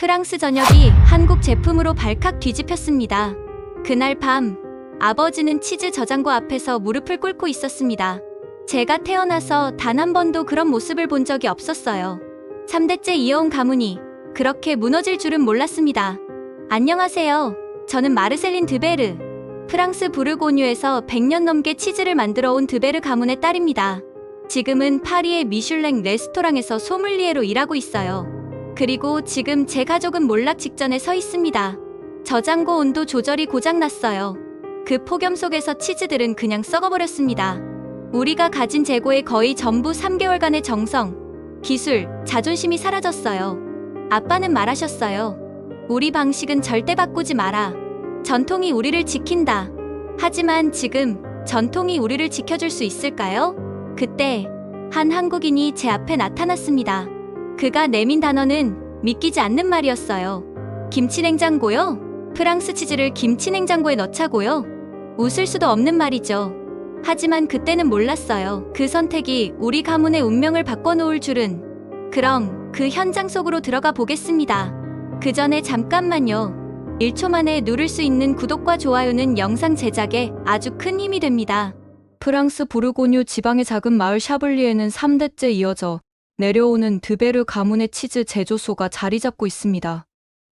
프랑스 전역이 한국 제품으로 발칵 뒤집혔습니다. 그날 밤, 아버지는 치즈 저장고 앞에서 무릎을 꿇고 있었습니다. 제가 태어나서 단 한 번도 그런 모습을 본 적이 없었어요. 3대째 이어온 가문이 그렇게 무너질 줄은 몰랐습니다. 안녕하세요. 저는 마르셀린 드베르. 프랑스 부르고뉴에서 100년 넘게 치즈를 만들어 온 드베르 가문의 딸입니다. 지금은 파리의 미슐랭 레스토랑에서 소믈리에로 일하고 있어요. 그리고 지금 제 가족은 몰락 직전에 서 있습니다. 저장고 온도 조절이 고장났어요. 그 폭염 속에서 치즈들은 그냥 썩어버렸습니다. 우리가 가진 재고의 거의 전부 3개월간의 정성, 기술, 자존심이 사라졌어요. 아빠는 말하셨어요. 우리 방식은 절대 바꾸지 마라. 전통이 우리를 지킨다. 하지만 지금 전통이 우리를 지켜줄 수 있을까요? 그때 한 한국인이 제 앞에 나타났습니다. 그가 내민 단어는 믿기지 않는 말이었어요. 김치냉장고요? 프랑스 치즈를 김치냉장고에 넣자고요? 웃을 수도 없는 말이죠. 하지만 그때는 몰랐어요. 그 선택이 우리 가문의 운명을 바꿔놓을 줄은. 그럼 그 현장 속으로 들어가 보겠습니다. 그 전에 잠깐만요. 1초 만에 누를 수 있는 구독과 좋아요는 영상 제작에 아주 큰 힘이 됩니다. 프랑스 부르고뉴 지방의 작은 마을 샤블리에는 3대째 이어져 내려오는 드베르 가문의 치즈 제조소가 자리 잡고 있습니다.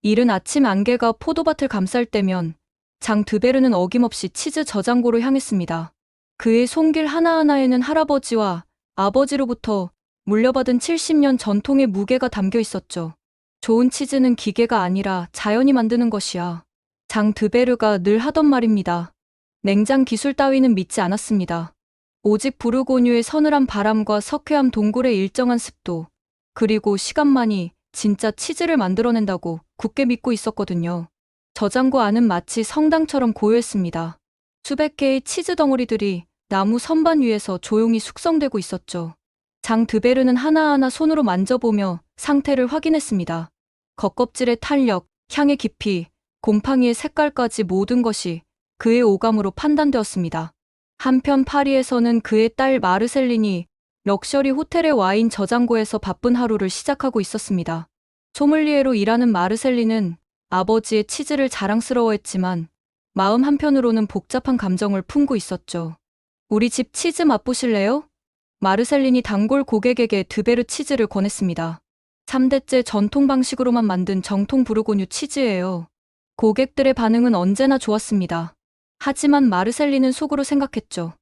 이른 아침 안개가 포도밭을 감쌀 때면 장 드베르는 어김없이 치즈 저장고로 향했습니다. 그의 손길 하나하나에는 할아버지와 아버지로부터 물려받은 70년 전통의 무게가 담겨 있었죠. 좋은 치즈는 기계가 아니라 자연이 만드는 것이야. 장 드베르가 늘 하던 말입니다. 냉장 기술 따위는 믿지 않았습니다. 오직 부르고뉴의 서늘한 바람과 석회암 동굴의 일정한 습도, 그리고 시간만이 진짜 치즈를 만들어낸다고 굳게 믿고 있었거든요. 저장고 안은 마치 성당처럼 고요했습니다. 수백 개의 치즈 덩어리들이 나무 선반 위에서 조용히 숙성되고 있었죠. 장 드베르는 하나하나 손으로 만져보며 상태를 확인했습니다. 겉껍질의 탄력, 향의 깊이, 곰팡이의 색깔까지 모든 것이 그의 오감으로 판단되었습니다. 한편 파리에서는 그의 딸 마르셀린이 럭셔리 호텔의 와인 저장고에서 바쁜 하루를 시작하고 있었습니다. 소믈리에로 일하는 마르셀린은 아버지의 치즈를 자랑스러워했지만 마음 한편으로는 복잡한 감정을 품고 있었죠. 우리 집 치즈 맛보실래요? 마르셀린이 단골 고객에게 드베르 치즈를 권했습니다. 3대째 전통 방식으로만 만든 정통 부르고뉴 치즈예요. 고객들의 반응은 언제나 좋았습니다. 하지만 마르셀린은 속으로 생각했죠.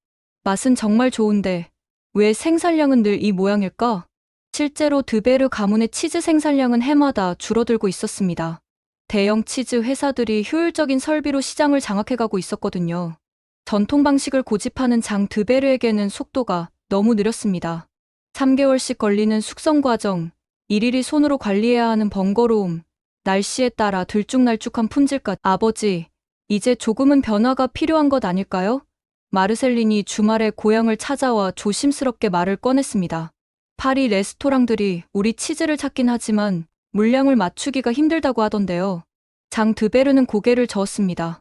맛은 정말 좋은데 왜 생산량은 늘 이 모양일까? 실제로 드베르 가문의 치즈 생산량은 해마다 줄어들고 있었습니다. 대형 치즈 회사들이 효율적인 설비로 시장을 장악해가고 있었거든요. 전통 방식을 고집하는 장 드베르에게는 속도가 너무 느렸습니다. 3개월씩 걸리는 숙성 과정, 일일이 손으로 관리해야 하는 번거로움, 날씨에 따라 들쭉날쭉한 품질까지. 아버지, 이제 조금은 변화가 필요한 것 아닐까요? 마르셀린이 주말에 고향을 찾아와 조심스럽게 말을 꺼냈습니다. 파리 레스토랑들이 우리 치즈를 찾긴 하지만 물량을 맞추기가 힘들다고 하던데요. 장 드베르는 고개를 저었습니다.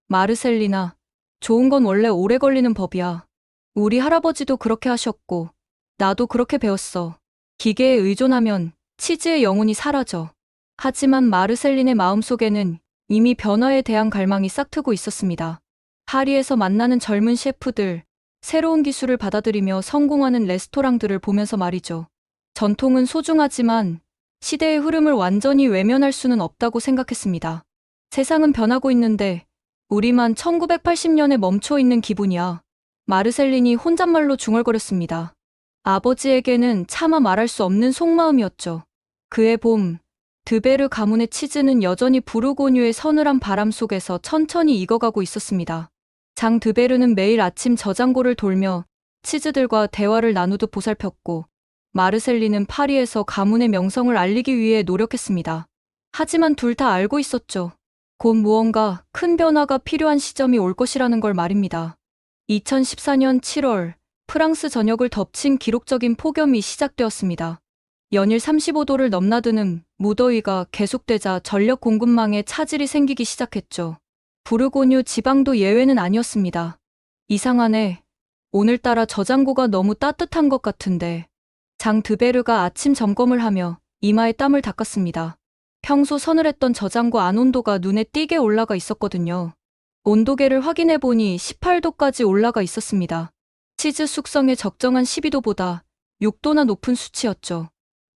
마르셀리나, 좋은 건 원래 오래 걸리는 법이야. 우리 할아버지도 그렇게 하셨고 나도 그렇게 배웠어. 기계에 의존하면 치즈의 영혼이 사라져. 하지만 마르셀린의 마음속에는 이미 변화에 대한 갈망이 싹트고 있었습니다. 파리에서 만나는 젊은 셰프들, 새로운 기술을 받아들이며 성공하는 레스토랑들을 보면서 말이죠. 전통은 소중하지만 시대의 흐름을 완전히 외면할 수는 없다고 생각했습니다. 세상은 변하고 있는데 우리만 1980년에 멈춰 있는 기분이야. 마르셀린이 혼잣말로 중얼거렸습니다. 아버지에게는 차마 말할 수 없는 속마음이었죠. 그의 봄, 드베르 가문의 치즈는 여전히 부르고뉴의 서늘한 바람 속에서 천천히 익어가고 있었습니다. 장 드베르는 매일 아침 저장고를 돌며 치즈들과 대화를 나누듯 보살폈고 마르셀린은 파리에서 가문의 명성을 알리기 위해 노력했습니다. 하지만 둘 다 알고 있었죠. 곧 무언가 큰 변화가 필요한 시점이 올 것이라는 걸 말입니다. 2014년 7월 프랑스 전역을 덮친 기록적인 폭염이 시작되었습니다. 연일 35도를 넘나드는 무더위가 계속되자 전력 공급망에 차질이 생기기 시작했죠. 부르고뉴 지방도 예외는 아니었습니다. 이상하네. 오늘따라 저장고가 너무 따뜻한 것 같은데. 장 드베르가 아침 점검을 하며 이마에 땀을 닦았습니다. 평소 서늘했던 저장고 안 온도가 눈에 띄게 올라가 있었거든요. 온도계를 확인해 보니 18도까지 올라가 있었습니다. 치즈 숙성에 적정한 12도보다 6도나 높은 수치였죠.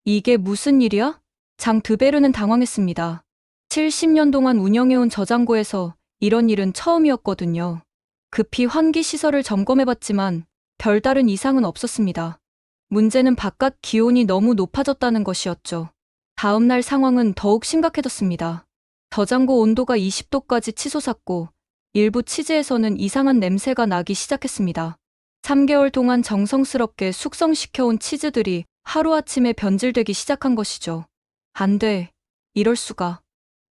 이게 무슨 일이야? 장 드베르는 당황했습니다. 70년 동안 운영해온 저장고에서 이런 일은 처음이었거든요. 급히 환기 시설을 점검해봤지만 별다른 이상은 없었습니다. 문제는 바깥 기온이 너무 높아졌다는 것이었죠. 다음날 상황은 더욱 심각해졌습니다. 저장고 온도가 20도까지 치솟았고 일부 치즈에서는 이상한 냄새가 나기 시작했습니다. 3개월 동안 정성스럽게 숙성시켜온 치즈들이 하루아침에 변질되기 시작한 것이죠. 안 돼. 이럴 수가.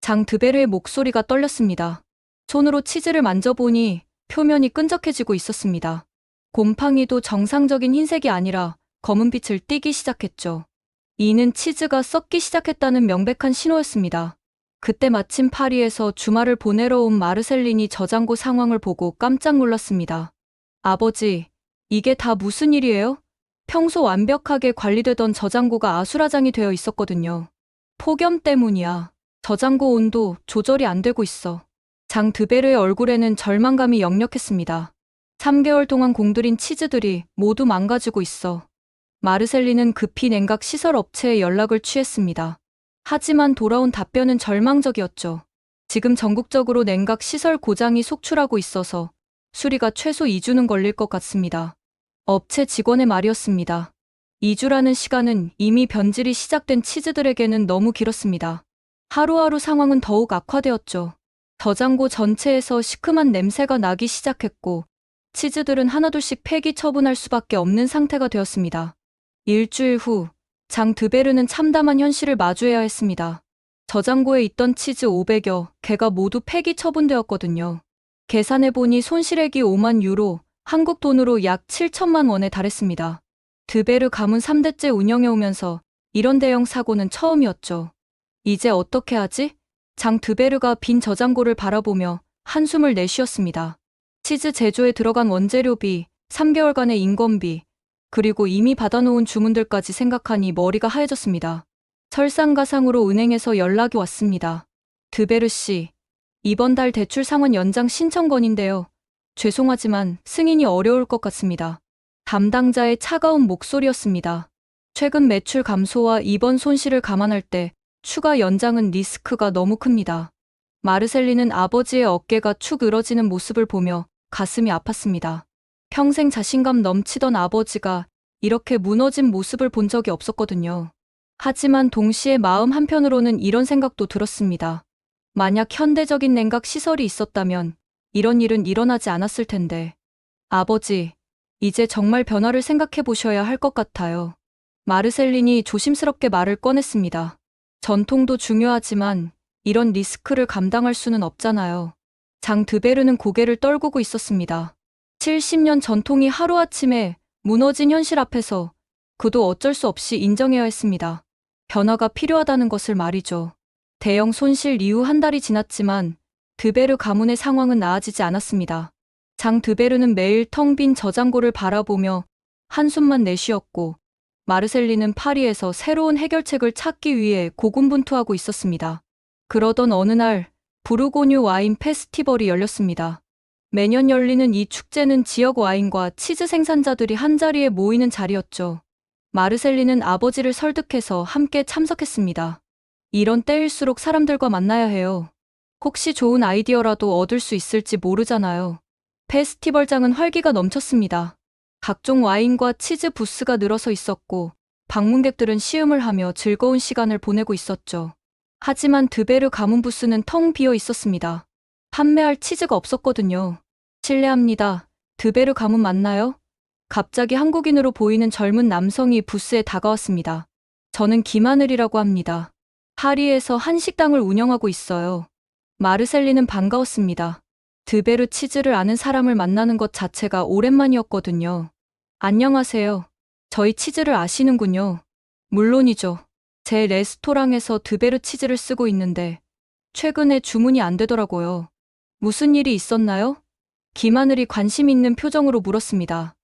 장 드베르의 목소리가 떨렸습니다. 손으로 치즈를 만져보니 표면이 끈적해지고 있었습니다. 곰팡이도 정상적인 흰색이 아니라 검은 빛을 띠기 시작했죠. 이는 치즈가 썩기 시작했다는 명백한 신호였습니다. 그때 마침 파리에서 주말을 보내러 온 마르셀린이 저장고 상황을 보고 깜짝 놀랐습니다. 아버지, 이게 다 무슨 일이에요? 평소 완벽하게 관리되던 저장고가 아수라장이 되어 있었거든요. 폭염 때문이야. 저장고 온도 조절이 안 되고 있어. 장 드베르의 얼굴에는 절망감이 역력했습니다. 3개월 동안 공들인 치즈들이 모두 망가지고 있어. 마르셀리는 급히 냉각 시설 업체에 연락을 취했습니다. 하지만 돌아온 답변은 절망적이었죠. 지금 전국적으로 냉각 시설 고장이 속출하고 있어서 수리가 최소 2주는 걸릴 것 같습니다. 업체 직원의 말이었습니다. 2주라는 시간은 이미 변질이 시작된 치즈들에게는 너무 길었습니다. 하루하루 상황은 더욱 악화되었죠. 저장고 전체에서 시큼한 냄새가 나기 시작했고 치즈들은 하나둘씩 폐기 처분할 수밖에 없는 상태가 되었습니다. 일주일 후 장 드베르는 참담한 현실을 마주해야 했습니다. 저장고에 있던 치즈 500여 개가 모두 폐기 처분되었거든요. 계산해보니 손실액이 5만 유로, 한국 돈으로 약 7천만 원에 달했습니다. 드베르 가문 3대째 운영해오면서 이런 대형 사고는 처음이었죠. 이제 어떻게 하지? 장 드베르가 빈 저장고를 바라보며 한숨을 내쉬었습니다. 치즈 제조에 들어간 원재료비, 3개월간의 인건비, 그리고 이미 받아놓은 주문들까지 생각하니 머리가 하얘졌습니다. 설상가상으로 은행에서 연락이 왔습니다. 드베르 씨, 이번 달 대출 상환 연장 신청 건인데요. 죄송하지만 승인이 어려울 것 같습니다. 담당자의 차가운 목소리였습니다. 최근 매출 감소와 이번 손실을 감안할 때 추가 연장은 리스크가 너무 큽니다. 마르셀리는 아버지의 어깨가 축 늘어지는 모습을 보며 가슴이 아팠습니다. 평생 자신감 넘치던 아버지가 이렇게 무너진 모습을 본 적이 없었거든요. 하지만 동시에 마음 한편으로는 이런 생각도 들었습니다. 만약 현대적인 냉각 시설이 있었다면 이런 일은 일어나지 않았을 텐데. 아버지, 이제 정말 변화를 생각해 보셔야 할 것 같아요. 마르셀린이 조심스럽게 말을 꺼냈습니다. 전통도 중요하지만 이런 리스크를 감당할 수는 없잖아요. 장 드베르는 고개를 떨구고 있었습니다. 70년 전통이 하루아침에 무너진 현실 앞에서 그도 어쩔 수 없이 인정해야 했습니다. 변화가 필요하다는 것을 말이죠. 대형 손실 이후 한 달이 지났지만 드베르 가문의 상황은 나아지지 않았습니다. 장 드베르는 매일 텅 빈 저장고를 바라보며 한숨만 내쉬었고 마르셀리는 파리에서 새로운 해결책을 찾기 위해 고군분투하고 있었습니다. 그러던 어느 날 부르고뉴 와인 페스티벌이 열렸습니다. 매년 열리는 이 축제는 지역 와인과 치즈 생산자들이 한자리에 모이는 자리였죠. 마르셀리는 아버지를 설득해서 함께 참석했습니다. 이런 때일수록 사람들과 만나야 해요. 혹시 좋은 아이디어라도 얻을 수 있을지 모르잖아요. 페스티벌장은 활기가 넘쳤습니다. 각종 와인과 치즈 부스가 늘어서 있었고 방문객들은 시음을 하며 즐거운 시간을 보내고 있었죠. 하지만 드베르 가문 부스는 텅 비어 있었습니다. 판매할 치즈가 없었거든요. 실례합니다. 드베르 가문 맞나요? 갑자기 한국인으로 보이는 젊은 남성이 부스에 다가왔습니다. 저는 김하늘이라고 합니다. 파리에서 한식당을 운영하고 있어요. 마르셀리는 반가웠습니다. 드베르 치즈를 아는 사람을 만나는 것 자체가 오랜만이었거든요. 안녕하세요. 저희 치즈를 아시는군요. 물론이죠. 제 레스토랑에서 드베르 치즈를 쓰고 있는데 최근에 주문이 안 되더라고요. 무슨 일이 있었나요? 김하늘이 관심 있는 표정으로 물었습니다.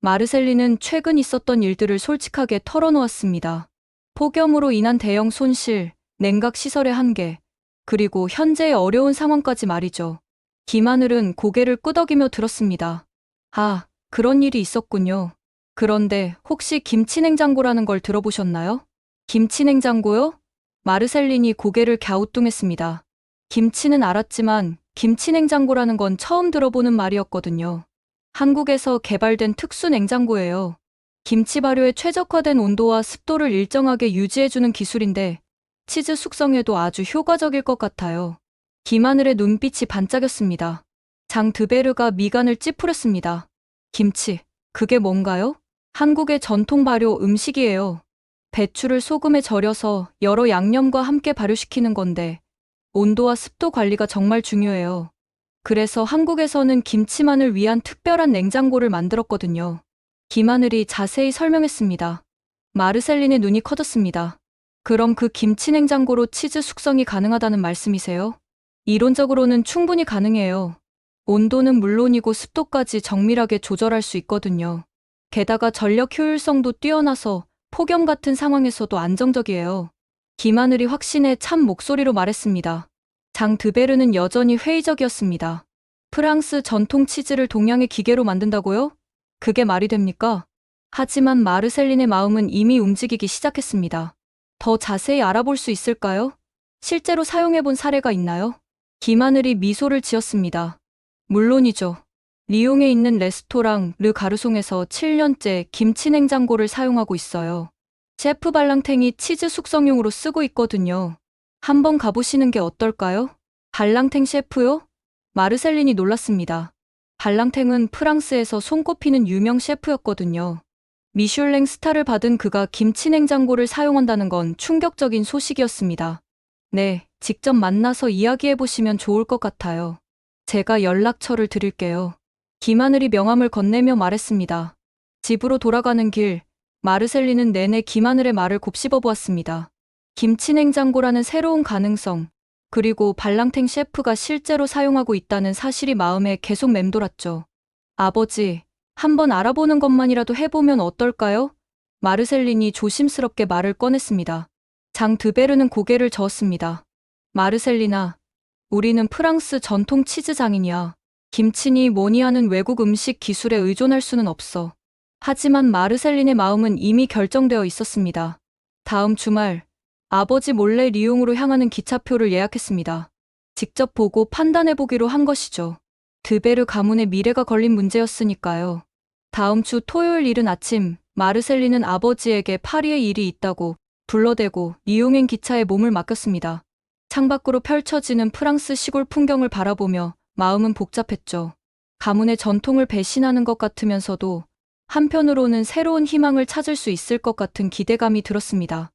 마르셀리는 최근 있었던 일들을 솔직하게 털어놓았습니다. 폭염으로 인한 대형 손실, 냉각 시설의 한계, 그리고 현재의 어려운 상황까지 말이죠. 김하늘은 고개를 끄덕이며 들었습니다. 아, 그런 일이 있었군요. 그런데 혹시 김치냉장고라는 걸 들어보셨나요? 김치냉장고요? 마르셀린이 고개를 갸우뚱했습니다. 김치는 알았지만 김치냉장고라는 건 처음 들어보는 말이었거든요. 한국에서 개발된 특수 냉장고예요. 김치 발효에 최적화된 온도와 습도를 일정하게 유지해주는 기술인데 치즈 숙성에도 아주 효과적일 것 같아요. 김하늘의 눈빛이 반짝였습니다. 장 드베르가 미간을 찌푸렸습니다. 김치, 그게 뭔가요? 한국의 전통 발효 음식이에요. 배추를 소금에 절여서 여러 양념과 함께 발효시키는 건데 온도와 습도 관리가 정말 중요해요. 그래서 한국에서는 김치만을 위한 특별한 냉장고를 만들었거든요. 김하늘이 자세히 설명했습니다. 마르셀린의 눈이 커졌습니다. 그럼 그 김치 냉장고로 치즈 숙성이 가능하다는 말씀이세요? 이론적으로는 충분히 가능해요. 온도는 물론이고 습도까지 정밀하게 조절할 수 있거든요. 게다가 전력 효율성도 뛰어나서 폭염 같은 상황에서도 안정적이에요. 김하늘이 확신에 찬 목소리로 말했습니다. 장 드베르는 여전히 회의적이었습니다. 프랑스 전통 치즈를 동양의 기계로 만든다고요? 그게 말이 됩니까? 하지만 마르셀린의 마음은 이미 움직이기 시작했습니다. 더 자세히 알아볼 수 있을까요? 실제로 사용해본 사례가 있나요? 김하늘이 미소를 지었습니다. 물론이죠. 리옹에 있는 레스토랑 르 가르송에서 7년째 김치 냉장고를 사용하고 있어요. 셰프 발랑탱이 치즈 숙성용으로 쓰고 있거든요. 한번 가보시는 게 어떨까요? 발랑탱 셰프요? 마르셀린이 놀랐습니다. 발랑탱은 프랑스에서 손꼽히는 유명 셰프였거든요. 미슐랭 스타를 받은 그가 김치 냉장고를 사용한다는 건 충격적인 소식이었습니다. 네, 직접 만나서 이야기해보시면 좋을 것 같아요. 제가 연락처를 드릴게요. 김하늘이 명함을 건네며 말했습니다. 집으로 돌아가는 길, 마르셀린은 내내 김하늘의 말을 곱씹어 보았습니다. 김치냉장고라는 새로운 가능성, 그리고 발랑탱 셰프가 실제로 사용하고 있다는 사실이 마음에 계속 맴돌았죠. 아버지, 한번 알아보는 것만이라도 해보면 어떨까요? 마르셀린이 조심스럽게 말을 꺼냈습니다. 장 드베르는 고개를 저었습니다. 마르셀리나, 우리는 프랑스 전통 치즈 장인이야. 김치니 뭐니 하는 외국 음식 기술에 의존할 수는 없어. 하지만 마르셀린의 마음은 이미 결정되어 있었습니다. 다음 주말, 아버지 몰래 리옹으로 향하는 기차표를 예약했습니다. 직접 보고 판단해보기로 한 것이죠. 드베르 가문의 미래가 걸린 문제였으니까요. 다음 주 토요일 이른 아침, 마르셀린은 아버지에게 파리에 일이 있다고 불러대고 리옹행 기차에 몸을 맡겼습니다. 창밖으로 펼쳐지는 프랑스 시골 풍경을 바라보며 마음은 복잡했죠. 가문의 전통을 배신하는 것 같으면서도 한편으로는 새로운 희망을 찾을 수 있을 것 같은 기대감이 들었습니다.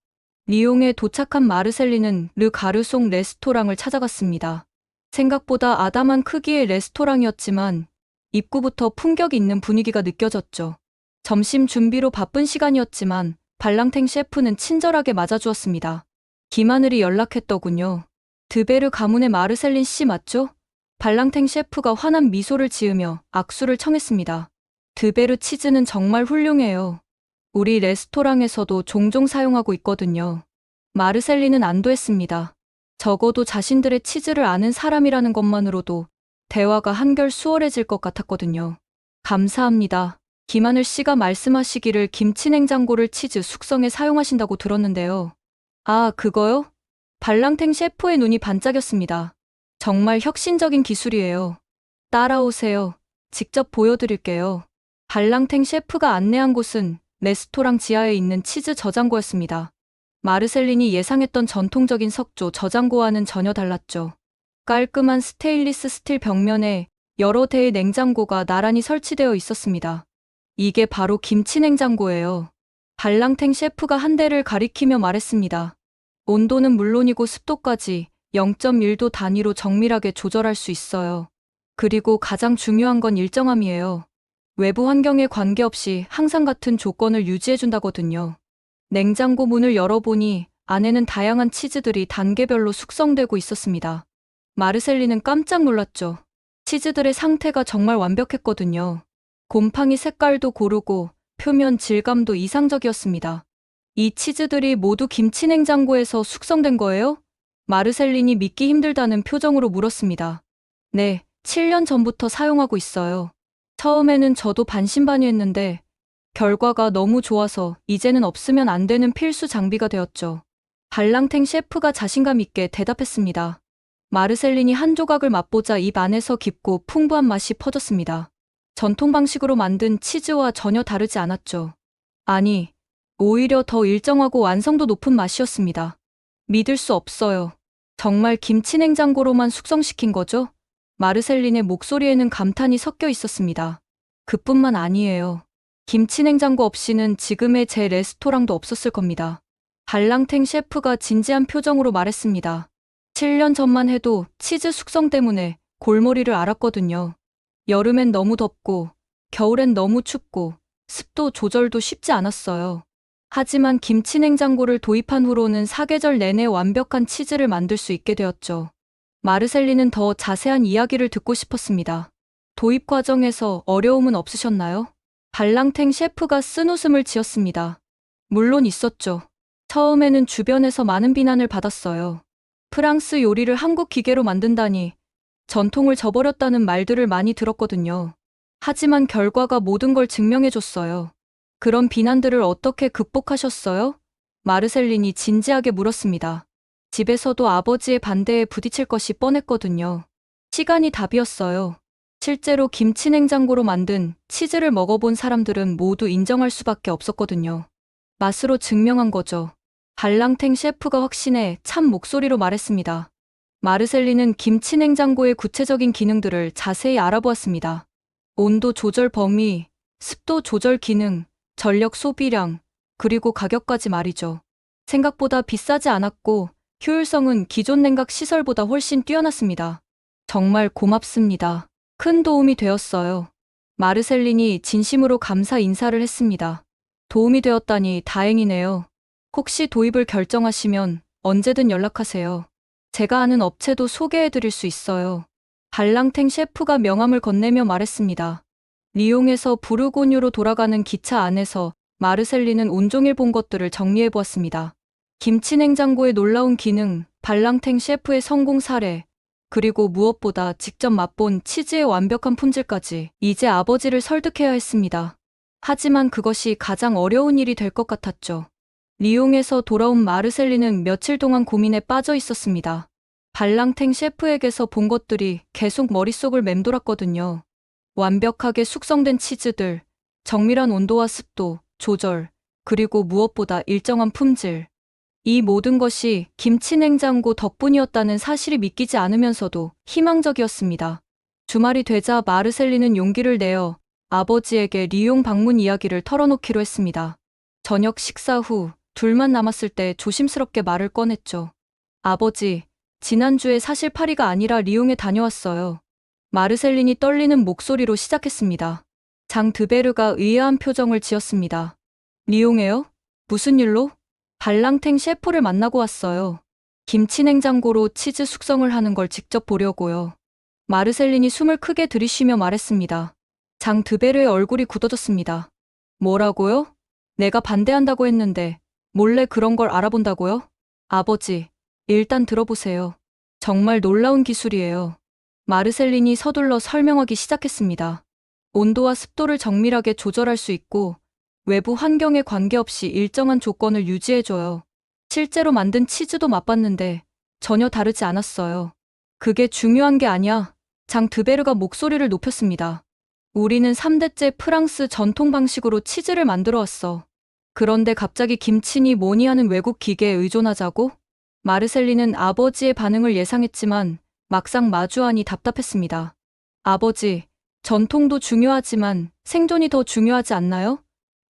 리옹에 도착한 마르셀린은 르 가르송 레스토랑을 찾아갔습니다. 생각보다 아담한 크기의 레스토랑이었지만 입구부터 품격 있는 분위기가 느껴졌죠. 점심 준비로 바쁜 시간이었지만 발랑탱 셰프는 친절하게 맞아주었습니다. 김하늘이 연락했더군요. 드베르 가문의 마르셀린 씨 맞죠? 발랑탱 셰프가 환한 미소를 지으며 악수를 청했습니다. 드베르 치즈는 정말 훌륭해요. 우리 레스토랑에서도 종종 사용하고 있거든요. 마르셀린은 안도했습니다. 적어도 자신들의 치즈를 아는 사람이라는 것만으로도 대화가 한결 수월해질 것 같았거든요. 감사합니다. 김하늘 씨가 말씀하시기를 김치냉장고를 치즈 숙성에 사용하신다고 들었는데요. 아, 그거요? 발랑탱 셰프의 눈이 반짝였습니다. 정말 혁신적인 기술이에요. 따라오세요. 직접 보여드릴게요. 발랑탱 셰프가 안내한 곳은 레스토랑 지하에 있는 치즈 저장고였습니다. 마르셀린이 예상했던 전통적인 석조 저장고와는 전혀 달랐죠. 깔끔한 스테인리스 스틸 벽면에 여러 대의 냉장고가 나란히 설치되어 있었습니다. 이게 바로 김치냉장고예요. 발랑탱 셰프가 한 대를 가리키며 말했습니다. 온도는 물론이고 습도까지 0.1도 단위로 정밀하게 조절할 수 있어요. 그리고 가장 중요한 건 일정함이에요. 외부 환경에 관계없이 항상 같은 조건을 유지해준다거든요. 냉장고 문을 열어보니 안에는 다양한 치즈들이 단계별로 숙성되고 있었습니다. 마르셀리는 깜짝 놀랐죠. 치즈들의 상태가 정말 완벽했거든요. 곰팡이 색깔도 고르고 표면 질감도 이상적이었습니다. 이 치즈들이 모두 김치 냉장고에서 숙성된 거예요? 마르셀린이 믿기 힘들다는 표정으로 물었습니다. 네, 7년 전부터 사용하고 있어요. 처음에는 저도 반신반의했는데 결과가 너무 좋아서 이제는 없으면 안 되는 필수 장비가 되었죠. 발랑탱 셰프가 자신감 있게 대답했습니다. 마르셀린이 한 조각을 맛보자 입 안에서 깊고 풍부한 맛이 퍼졌습니다. 전통 방식으로 만든 치즈와 전혀 다르지 않았죠. 아니, 오히려 더 일정하고 완성도 높은 맛이었습니다. 믿을 수 없어요. 정말 김치 냉장고로만 숙성시킨 거죠? 마르셀린의 목소리에는 감탄이 섞여 있었습니다. 그뿐만 아니에요. 김치 냉장고 없이는 지금의 제 레스토랑도 없었을 겁니다. 발랑탱 셰프가 진지한 표정으로 말했습니다. 7년 전만 해도 치즈 숙성 때문에 골머리를 앓았거든요. 여름엔 너무 덥고, 겨울엔 너무 춥고, 습도 조절도 쉽지 않았어요. 하지만 김치 냉장고를 도입한 후로는 사계절 내내 완벽한 치즈를 만들 수 있게 되었죠. 마르셀린은 더 자세한 이야기를 듣고 싶었습니다. 도입 과정에서 어려움은 없으셨나요? 발랑탱 셰프가 쓴웃음을 지었습니다. 물론 있었죠. 처음에는 주변에서 많은 비난을 받았어요. 프랑스 요리를 한국 기계로 만든다니, 전통을 저버렸다는 말들을 많이 들었거든요. 하지만 결과가 모든 걸 증명해줬어요. 그런 비난들을 어떻게 극복하셨어요? 마르셀린이 진지하게 물었습니다. 집에서도 아버지의 반대에 부딪힐 것이 뻔했거든요. 시간이 답이었어요. 실제로 김치 냉장고로 만든 치즈를 먹어본 사람들은 모두 인정할 수밖에 없었거든요. 맛으로 증명한 거죠. 발랑탱 셰프가 확신에 찬 목소리로 말했습니다. 마르셀린은 김치 냉장고의 구체적인 기능들을 자세히 알아보았습니다. 온도 조절 범위, 습도 조절 기능, 전력 소비량, 그리고 가격까지 말이죠. 생각보다 비싸지 않았고 효율성은 기존 냉각 시설보다 훨씬 뛰어났습니다. 정말 고맙습니다. 큰 도움이 되었어요. 마르셀린이 진심으로 감사 인사를 했습니다. 도움이 되었다니 다행이네요. 혹시 도입을 결정하시면 언제든 연락하세요. 제가 아는 업체도 소개해드릴 수 있어요. 발랑탱 셰프가 명함을 건네며 말했습니다. 리옹에서 부르고뉴로 돌아가는 기차 안에서 마르셀린은 온종일 본 것들을 정리해보았습니다. 김치 냉장고의 놀라운 기능, 발랑탱 셰프의 성공 사례, 그리고 무엇보다 직접 맛본 치즈의 완벽한 품질까지 이제 아버지를 설득해야 했습니다. 하지만 그것이 가장 어려운 일이 될 것 같았죠. 리옹에서 돌아온 마르셀린은 며칠 동안 고민에 빠져 있었습니다. 발랑탱 셰프에게서 본 것들이 계속 머릿속을 맴돌았거든요. 완벽하게 숙성된 치즈들, 정밀한 온도와 습도, 조절, 그리고 무엇보다 일정한 품질. 이 모든 것이 김치 냉장고 덕분이었다는 사실이 믿기지 않으면서도 희망적이었습니다. 주말이 되자 마르셀린은 용기를 내어 아버지에게 리옹 방문 이야기를 털어놓기로 했습니다. 저녁 식사 후 둘만 남았을 때 조심스럽게 말을 꺼냈죠. 아버지, 지난주에 사실 파리가 아니라 리옹에 다녀왔어요. 마르셀린이 떨리는 목소리로 시작했습니다. 장 드베르가 의아한 표정을 지었습니다. 리옹에요? 무슨 일로? 발랑탱 셰프를 만나고 왔어요. 김치 냉장고로 치즈 숙성을 하는 걸 직접 보려고요. 마르셀린이 숨을 크게 들이쉬며 말했습니다. 장 드베르의 얼굴이 굳어졌습니다. 뭐라고요? 내가 반대한다고 했는데 몰래 그런 걸 알아본다고요? 아버지, 일단 들어보세요. 정말 놀라운 기술이에요. 마르셀린이 서둘러 설명하기 시작했습니다. 온도와 습도를 정밀하게 조절할 수 있고 외부 환경에 관계없이 일정한 조건을 유지해줘요. 실제로 만든 치즈도 맛봤는데 전혀 다르지 않았어요. 그게 중요한 게 아니야. 장 드베르가 목소리를 높였습니다. 우리는 3대째 프랑스 전통 방식으로 치즈를 만들어 왔어. 그런데 갑자기 김치니 뭐니 하는 외국 기계에 의존하자고? 마르셀린은 아버지의 반응을 예상했지만 막상 마주하니 답답했습니다. 아버지, 전통도 중요하지만 생존이 더 중요하지 않나요?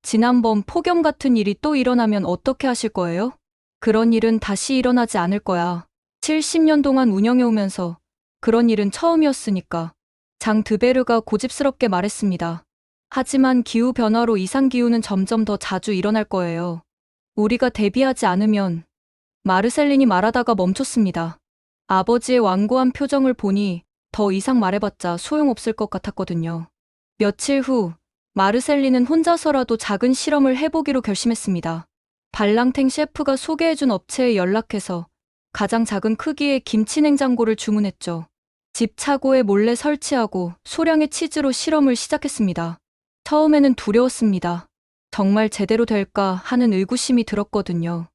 지난번 폭염 같은 일이 또 일어나면 어떻게 하실 거예요? 그런 일은 다시 일어나지 않을 거야. 70년 동안 운영해오면서 그런 일은 처음이었으니까. 장 드베르가 고집스럽게 말했습니다. 하지만 기후변화로 이상기후는 점점 더 자주 일어날 거예요. 우리가 대비하지 않으면. 마르셀린이 말하다가 멈췄습니다. 아버지의 완고한 표정을 보니 더 이상 말해봤자 소용없을 것 같았거든요. 며칠 후 마르셀린은 혼자서라도 작은 실험을 해보기로 결심했습니다. 발랑탱 셰프가 소개해준 업체에 연락해서 가장 작은 크기의 김치 냉장고를 주문했죠. 집 차고에 몰래 설치하고 소량의 치즈로 실험을 시작했습니다. 처음에는 두려웠습니다. 정말 제대로 될까 하는 의구심이 들었거든요.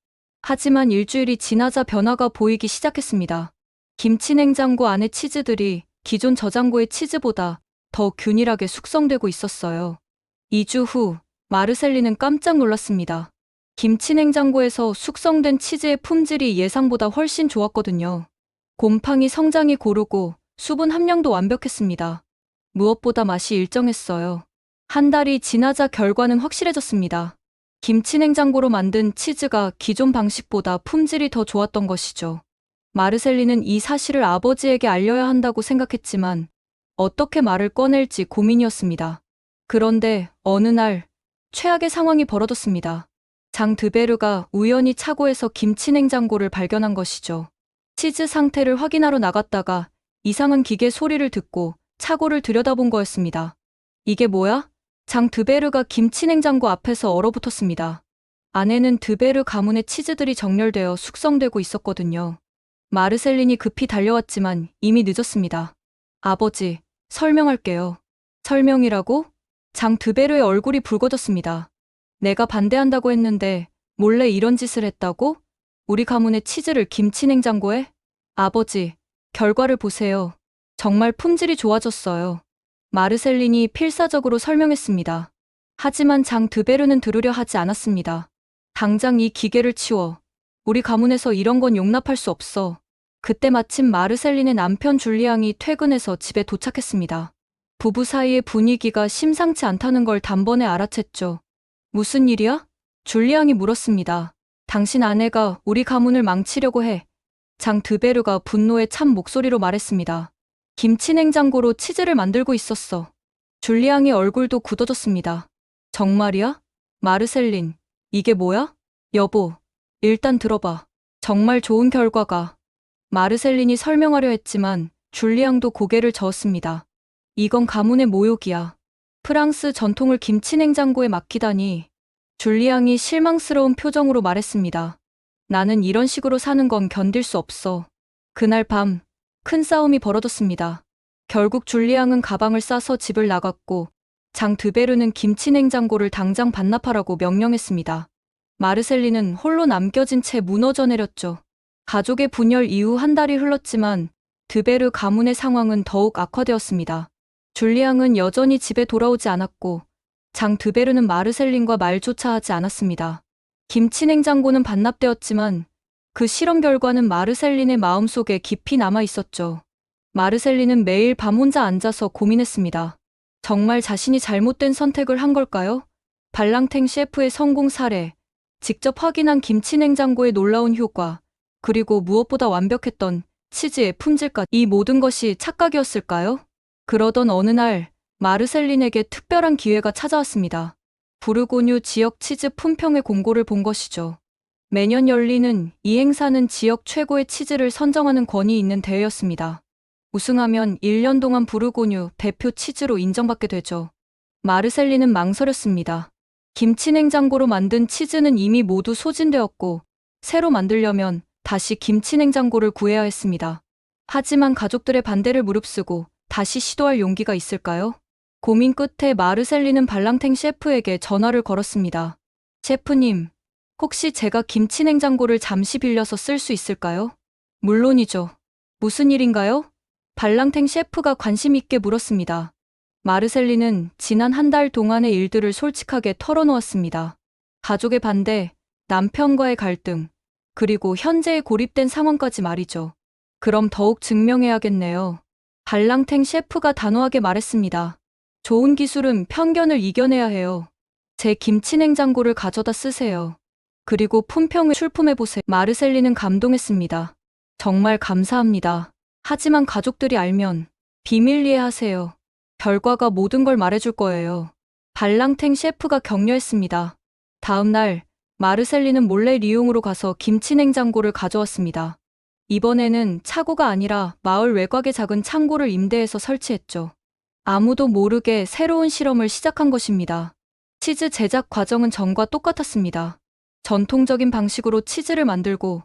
하지만 일주일이 지나자 변화가 보이기 시작했습니다. 김치 냉장고 안의 치즈들이 기존 저장고의 치즈보다 더 균일하게 숙성되고 있었어요. 2주 후 마르셀리는 깜짝 놀랐습니다. 김치 냉장고에서 숙성된 치즈의 품질이 예상보다 훨씬 좋았거든요. 곰팡이 성장이 고르고 수분 함량도 완벽했습니다. 무엇보다 맛이 일정했어요. 한 달이 지나자 결과는 확실해졌습니다. 김치 냉장고로 만든 치즈가 기존 방식보다 품질이 더 좋았던 것이죠. 마르셀리는 이 사실을 아버지에게 알려야 한다고 생각했지만 어떻게 말을 꺼낼지 고민이었습니다. 그런데 어느 날 최악의 상황이 벌어졌습니다. 장 드베르가 우연히 차고에서 김치 냉장고를 발견한 것이죠. 치즈 상태를 확인하러 나갔다가 이상한 기계 소리를 듣고 차고를 들여다본 거였습니다. 이게 뭐야? 장 드베르가 김치 냉장고 앞에서 얼어붙었습니다. 안에는 드베르 가문의 치즈들이 정렬되어 숙성되고 있었거든요. 마르셀린이 급히 달려왔지만 이미 늦었습니다. 아버지, 설명할게요. 설명이라고? 장 드베르의 얼굴이 붉어졌습니다. 내가 반대한다고 했는데 몰래 이런 짓을 했다고? 우리 가문의 치즈를 김치 냉장고에? 아버지, 결과를 보세요. 정말 품질이 좋아졌어요. 마르셀린이 필사적으로 설명했습니다. 하지만 장 드베르는 들으려 하지 않았습니다. 당장 이 기계를 치워. 우리 가문에서 이런 건 용납할 수 없어. 그때 마침 마르셀린의 남편 줄리앙이 퇴근해서 집에 도착했습니다. 부부 사이의 분위기가 심상치 않다는 걸 단번에 알아챘죠. 무슨 일이야? 줄리앙이 물었습니다. 당신 아내가 우리 가문을 망치려고 해. 장 드베르가 분노에 찬 목소리로 말했습니다. 김치 냉장고로 치즈를 만들고 있었어. 줄리앙의 얼굴도 굳어졌습니다. 정말이야? 마르셀린, 이게 뭐야? 여보, 일단 들어봐. 정말 좋은 결과가. 마르셀린이 설명하려 했지만 줄리앙도 고개를 저었습니다. 이건 가문의 모욕이야. 프랑스 전통을 김치 냉장고에 맡기다니. 줄리앙이 실망스러운 표정으로 말했습니다. 나는 이런 식으로 사는 건 견딜 수 없어. 그날 밤, 큰 싸움이 벌어졌습니다. 결국 줄리앙은 가방을 싸서 집을 나갔고 장 드베르는 김치 냉장고를 당장 반납하라고 명령했습니다. 마르셀리는 홀로 남겨진 채 무너져 내렸죠. 가족의 분열 이후 한 달이 흘렀지만 드베르 가문의 상황은 더욱 악화되었습니다. 줄리앙은 여전히 집에 돌아오지 않았고 장 드베르는 마르셀린과 말조차 하지 않았습니다. 김치 냉장고는 반납되었지만 그 실험 결과는 마르셀린의 마음속에 깊이 남아 있었죠. 마르셀린은 매일 밤 혼자 앉아서 고민했습니다. 정말 자신이 잘못된 선택을 한 걸까요? 발랑탱 셰프의 성공 사례, 직접 확인한 김치 냉장고의 놀라운 효과, 그리고 무엇보다 완벽했던 치즈의 품질까지, 이 모든 것이 착각이었을까요? 그러던 어느 날 마르셀린에게 특별한 기회가 찾아왔습니다. 부르고뉴 지역 치즈 품평회 공고를 본 것이죠. 매년 열리는 이 행사는 지역 최고의 치즈를 선정하는 권위 있는 대회였습니다. 우승하면 1년 동안 부르고뉴 대표 치즈로 인정받게 되죠. 마르셀린은 망설였습니다. 김치 냉장고로 만든 치즈는 이미 모두 소진되었고 새로 만들려면 다시 김치 냉장고를 구해야 했습니다. 하지만 가족들의 반대를 무릅쓰고 다시 시도할 용기가 있을까요? 고민 끝에 마르셀린은 발랑탱 셰프에게 전화를 걸었습니다. 셰프님, 혹시 제가 김치 냉장고를 잠시 빌려서 쓸 수 있을까요? 물론이죠. 무슨 일인가요? 발랑탱 셰프가 관심 있게 물었습니다. 마르셀린은 지난 한 달 동안의 일들을 솔직하게 털어놓았습니다. 가족의 반대, 남편과의 갈등, 그리고 현재의 고립된 상황까지 말이죠. 그럼 더욱 증명해야겠네요. 발랑탱 셰프가 단호하게 말했습니다. 좋은 기술은 편견을 이겨내야 해요. 제 김치 냉장고를 가져다 쓰세요. 그리고 품평을 출품해보세요. 마르셀린은 감동했습니다. 정말 감사합니다. 하지만 가족들이 알면 비밀리에 하세요. 결과가 모든 걸 말해줄 거예요. 발랑탱 셰프가 격려했습니다. 다음 날 마르셀린은 몰래 리옹으로 가서 김치 냉장고를 가져왔습니다. 이번에는 차고가 아니라 마을 외곽의 작은 창고를 임대해서 설치했죠. 아무도 모르게 새로운 실험을 시작한 것입니다. 치즈 제작 과정은 전과 똑같았습니다. 전통적인 방식으로 치즈를 만들고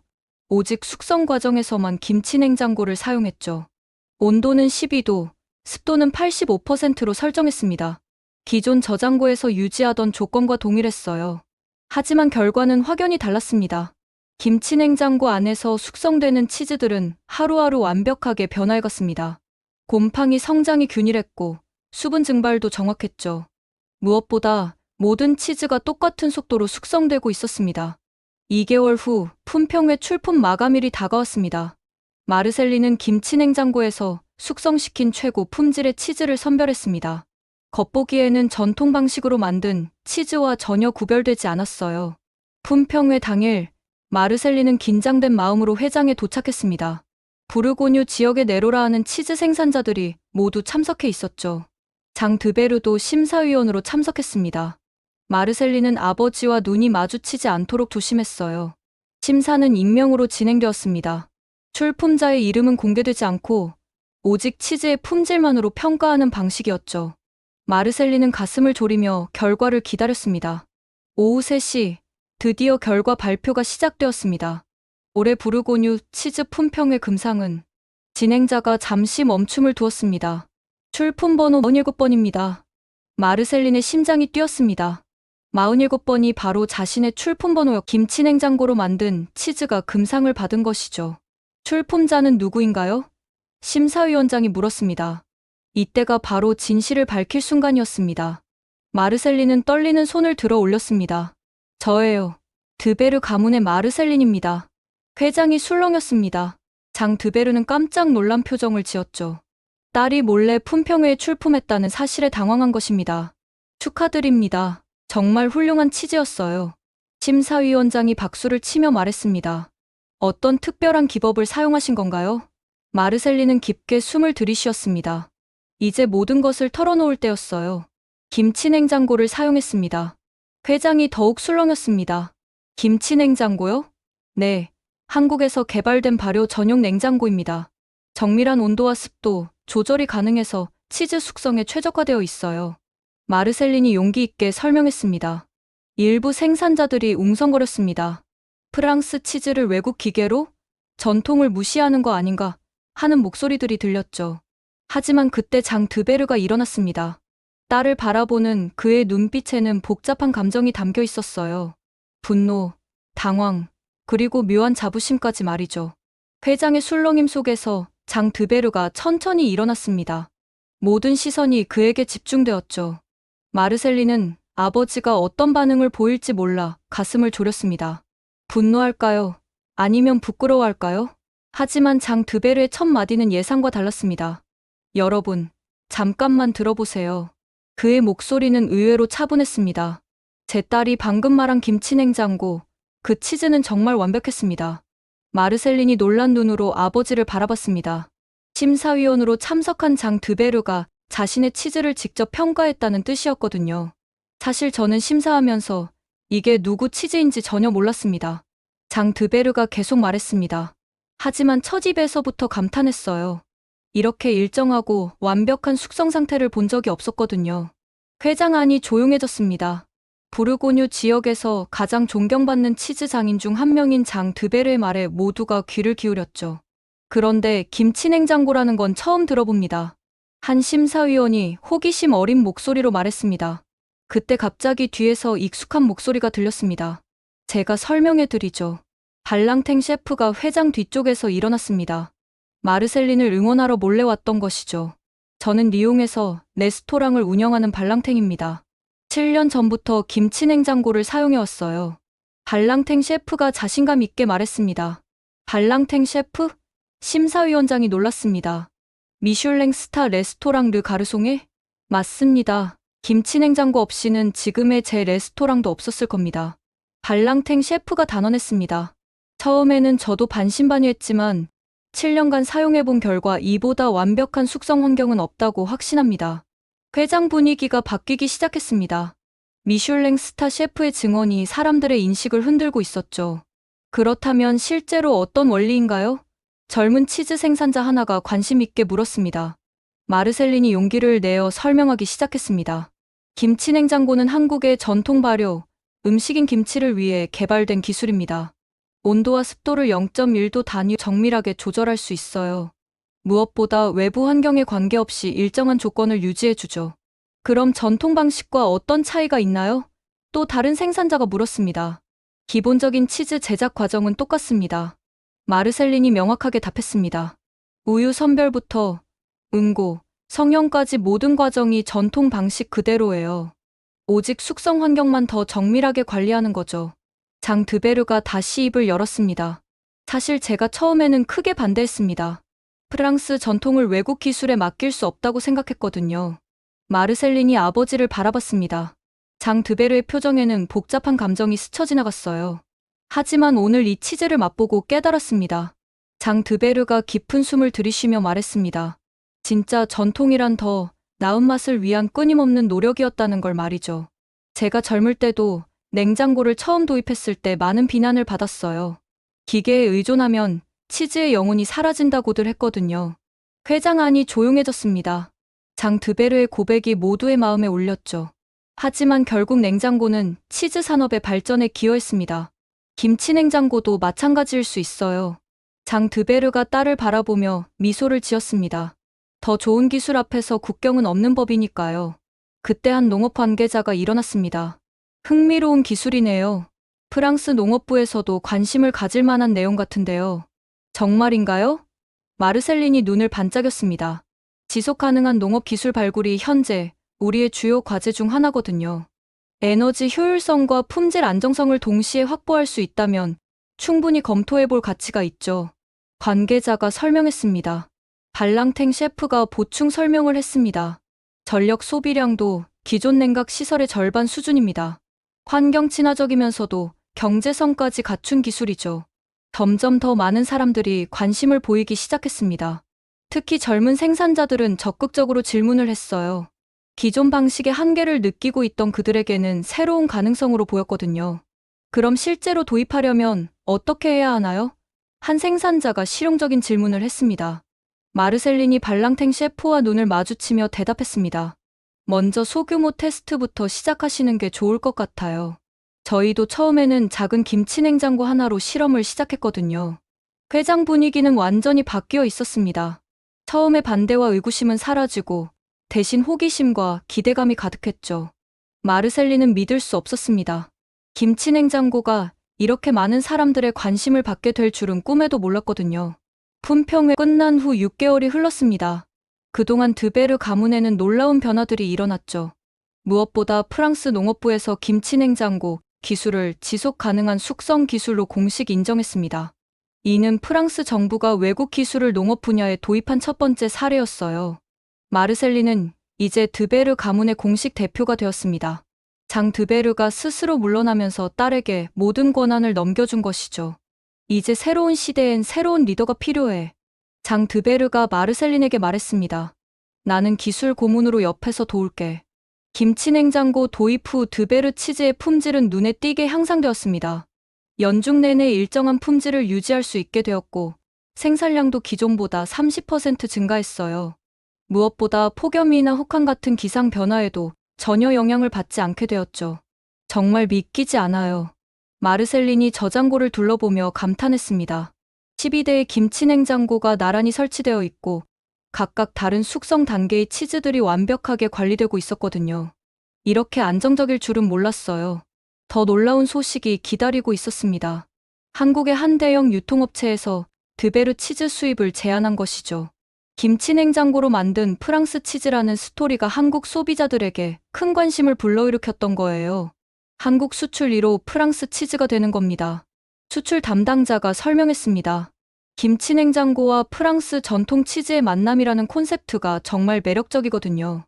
오직 숙성 과정에서만 김치 냉장고를 사용했죠. 온도는 12도, 습도는 85%로 설정했습니다. 기존 저장고에서 유지하던 조건과 동일했어요. 하지만 결과는 확연히 달랐습니다. 김치 냉장고 안에서 숙성되는 치즈들은 하루하루 완벽하게 변화해갔습니다. 곰팡이 성장이 균일했고 수분 증발도 정확했죠. 무엇보다 모든 치즈가 똑같은 속도로 숙성되고 있었습니다. 2개월 후 품평회 출품 마감일이 다가왔습니다. 마르셀리는 김치 냉장고에서 숙성시킨 최고 품질의 치즈를 선별했습니다. 겉보기에는 전통 방식으로 만든 치즈와 전혀 구별되지 않았어요. 품평회 당일 마르셀리는 긴장된 마음으로 회장에 도착했습니다. 부르고뉴 지역의 네로라 하는 치즈 생산자들이 모두 참석해 있었죠. 장 드베르도 심사위원으로 참석했습니다. 마르셀리는 아버지와 눈이 마주치지 않도록 조심했어요. 심사는 익명으로 진행되었습니다. 출품자의 이름은 공개되지 않고 오직 치즈의 품질만으로 평가하는 방식이었죠. 마르셀리는 가슴을 졸이며 결과를 기다렸습니다. 오후 3시, 드디어 결과 발표가 시작되었습니다. 올해 부르고뉴 치즈 품평회 금상은 진행자가 잠시 멈춤을 두었습니다. 출품 번호 47번입니다. 마르셀린의 심장이 뛰었습니다. 47번이 바로 자신의 출품 번호였 김치 냉장고로 만든 치즈가 금상을 받은 것이죠. 출품자는 누구인가요? 심사위원장이 물었습니다. 이때가 바로 진실을 밝힐 순간이었습니다. 마르셀린은 떨리는 손을 들어 올렸습니다. 저예요. 드베르 가문의 마르셀린입니다. 회장이 술렁였습니다. 장 드베르는 깜짝 놀란 표정을 지었죠. 딸이 몰래 품평회에 출품했다는 사실에 당황한 것입니다. 축하드립니다. 정말 훌륭한 치즈였어요. 심사위원장이 박수를 치며 말했습니다. 어떤 특별한 기법을 사용하신 건가요? 마르셀리는 깊게 숨을 들이쉬었습니다. 이제 모든 것을 털어놓을 때였어요. 김치 냉장고를 사용했습니다. 회장이 더욱 술렁였습니다. 김치 냉장고요? 네, 한국에서 개발된 발효 전용 냉장고입니다. 정밀한 온도와 습도 조절이 가능해서 치즈 숙성에 최적화되어 있어요. 마르셀린이 용기 있게 설명했습니다. 일부 생산자들이 웅성거렸습니다. 프랑스 치즈를 외국 기계로? 전통을 무시하는 거 아닌가 하는 목소리들이 들렸죠. 하지만 그때 장 드베르가 일어났습니다. 딸을 바라보는 그의 눈빛에는 복잡한 감정이 담겨 있었어요. 분노, 당황, 그리고 묘한 자부심까지 말이죠. 회장의 술렁임 속에서 장 드베르가 천천히 일어났습니다. 모든 시선이 그에게 집중되었죠. 마르셀리는 아버지가 어떤 반응을 보일지 몰라 가슴을 졸였습니다. 분노할까요? 아니면 부끄러워할까요? 하지만 장 드베르의 첫 마디는 예상과 달랐습니다. 여러분, 잠깐만 들어보세요. 그의 목소리는 의외로 차분했습니다. 제 딸이 방금 말한 김치 냉장고, 그 치즈는 정말 완벽했습니다. 마르셀린이 놀란 눈으로 아버지를 바라봤습니다. 심사위원으로 참석한 장 드베르가 자신의 치즈를 직접 평가했다는 뜻이었거든요. 사실 저는 심사하면서 이게 누구 치즈인지 전혀 몰랐습니다. 장 드베르가 계속 말했습니다. 하지만 첫 입에서부터 감탄했어요. 이렇게 일정하고 완벽한 숙성 상태를 본 적이 없었거든요. 회장 안이 조용해졌습니다. 부르고뉴 지역에서 가장 존경받는 치즈 장인 중 한 명인 장 드베르의 말에 모두가 귀를 기울였죠. 그런데 김치 냉장고라는 건 처음 들어봅니다. 한 심사위원이 호기심 어린 목소리로 말했습니다. 그때 갑자기 뒤에서 익숙한 목소리가 들렸습니다. 제가 설명해드리죠. 발랑탱 셰프가 회장 뒤쪽에서 일어났습니다. 마르셀린을 응원하러 몰래 왔던 것이죠. 저는 리옹에서 레스토랑을 운영하는 발랑탱입니다. 7년 전부터 김치 냉장고를 사용해왔어요. 발랑탱 셰프가 자신감 있게 말했습니다. 발랑탱 셰프? 심사위원장이 놀랐습니다. 미슐랭 스타 레스토랑 르 가르송에? 맞습니다. 김치 냉장고 없이는 지금의 제 레스토랑도 없었을 겁니다. 발랑탱 셰프가 단언했습니다. 처음에는 저도 반신반의했지만 7년간 사용해본 결과 이보다 완벽한 숙성 환경은 없다고 확신합니다. 회장 분위기가 바뀌기 시작했습니다. 미슐랭 스타 셰프의 증언이 사람들의 인식을 흔들고 있었죠. 그렇다면 실제로 어떤 원리인가요? 젊은 치즈 생산자 하나가 관심 있게 물었습니다. 마르셀린이 용기를 내어 설명하기 시작했습니다. 김치 냉장고는 한국의 전통 발효, 음식인 김치를 위해 개발된 기술입니다. 온도와 습도를 0.1도 단위 정밀하게 조절할 수 있어요. 무엇보다 외부 환경에 관계없이 일정한 조건을 유지해주죠. 그럼 전통 방식과 어떤 차이가 있나요? 또 다른 생산자가 물었습니다. 기본적인 치즈 제작 과정은 똑같습니다. 마르셀린이 명확하게 답했습니다. 우유 선별부터 응고, 성형까지 모든 과정이 전통 방식 그대로예요. 오직 숙성 환경만 더 정밀하게 관리하는 거죠. 장 드베르가 다시 입을 열었습니다. 사실 제가 처음에는 크게 반대했습니다. 프랑스 전통을 외국 기술에 맡길 수 없다고 생각했거든요. 마르셀린이 아버지를 바라봤습니다. 장 드베르의 표정에는 복잡한 감정이 스쳐 지나갔어요. 하지만 오늘 이 치즈를 맛보고 깨달았습니다. 장 드베르가 깊은 숨을 들이쉬며 말했습니다. 진짜 전통이란 더 나은 맛을 위한 끊임없는 노력이었다는 걸 말이죠. 제가 젊을 때도 냉장고를 처음 도입했을 때 많은 비난을 받았어요. 기계에 의존하면 치즈의 영혼이 사라진다고들 했거든요. 회장 안이 조용해졌습니다. 장 드베르의 고백이 모두의 마음에 울렸죠. 하지만 결국 냉장고는 치즈 산업의 발전에 기여했습니다. 김치 냉장고도 마찬가지일 수 있어요. 장 드베르가 딸을 바라보며 미소를 지었습니다. 더 좋은 기술 앞에서 국경은 없는 법이니까요. 그때 한 농업 관계자가 일어났습니다. 흥미로운 기술이네요. 프랑스 농업부에서도 관심을 가질 만한 내용 같은데요. 정말인가요? 마르셀린이 눈을 반짝였습니다. 지속 가능한 농업 기술 발굴이 현재 우리의 주요 과제 중 하나거든요. 에너지 효율성과 품질 안정성을 동시에 확보할 수 있다면 충분히 검토해 볼 가치가 있죠. 관계자가 설명했습니다. 발랑탱 셰프가 보충 설명을 했습니다. 전력 소비량도 기존 냉각 시설의 절반 수준입니다. 환경 친화적이면서도 경제성까지 갖춘 기술이죠. 점점 더 많은 사람들이 관심을 보이기 시작했습니다. 특히 젊은 생산자들은 적극적으로 질문을 했어요. 기존 방식의 한계를 느끼고 있던 그들에게는 새로운 가능성으로 보였거든요. 그럼 실제로 도입하려면 어떻게 해야 하나요? 한 생산자가 실용적인 질문을 했습니다. 마르셀린이 발랑탱 셰프와 눈을 마주치며 대답했습니다. 먼저 소규모 테스트부터 시작하시는 게 좋을 것 같아요. 저희도 처음에는 작은 김치 냉장고 하나로 실험을 시작했거든요. 회장 분위기는 완전히 바뀌어 있었습니다. 처음에 반대와 의구심은 사라지고 대신 호기심과 기대감이 가득했죠. 마르셀린은 믿을 수 없었습니다. 김치 냉장고가 이렇게 많은 사람들의 관심을 받게 될 줄은 꿈에도 몰랐거든요. 품평회 끝난 후 6개월이 흘렀습니다. 그동안 드베르 가문에는 놀라운 변화들이 일어났죠. 무엇보다 프랑스 농업부에서 김치 냉장고 기술을 지속 가능한 숙성 기술로 공식 인정했습니다. 이는 프랑스 정부가 외국 기술을 농업 분야에 도입한 첫 번째 사례였어요. 마르셀린은 이제 드베르 가문의 공식 대표가 되었습니다. 장 드베르가 스스로 물러나면서 딸에게 모든 권한을 넘겨준 것이죠. 이제 새로운 시대엔 새로운 리더가 필요해. 장 드베르가 마르셀린에게 말했습니다. 나는 기술 고문으로 옆에서 도울게. 김치 냉장고 도입 후 드베르 치즈의 품질은 눈에 띄게 향상되었습니다. 연중 내내 일정한 품질을 유지할 수 있게 되었고 생산량도 기존보다 30% 증가했어요. 무엇보다 폭염이나 혹한 같은 기상 변화에도 전혀 영향을 받지 않게 되었죠. 정말 믿기지 않아요. 마르셀린이 저장고를 둘러보며 감탄했습니다. 12대의 김치 냉장고가 나란히 설치되어 있고 각각 다른 숙성 단계의 치즈들이 완벽하게 관리되고 있었거든요. 이렇게 안정적일 줄은 몰랐어요. 더 놀라운 소식이 기다리고 있었습니다. 한국의 한 대형 유통업체에서 드베르 치즈 수입을 제안한 것이죠. 김치 냉장고로 만든 프랑스 치즈라는 스토리가 한국 소비자들에게 큰 관심을 불러일으켰던 거예요. 한국 수출 1호 프랑스 치즈가 되는 겁니다. 수출 담당자가 설명했습니다. 김치 냉장고와 프랑스 전통 치즈의 만남이라는 콘셉트가 정말 매력적이거든요.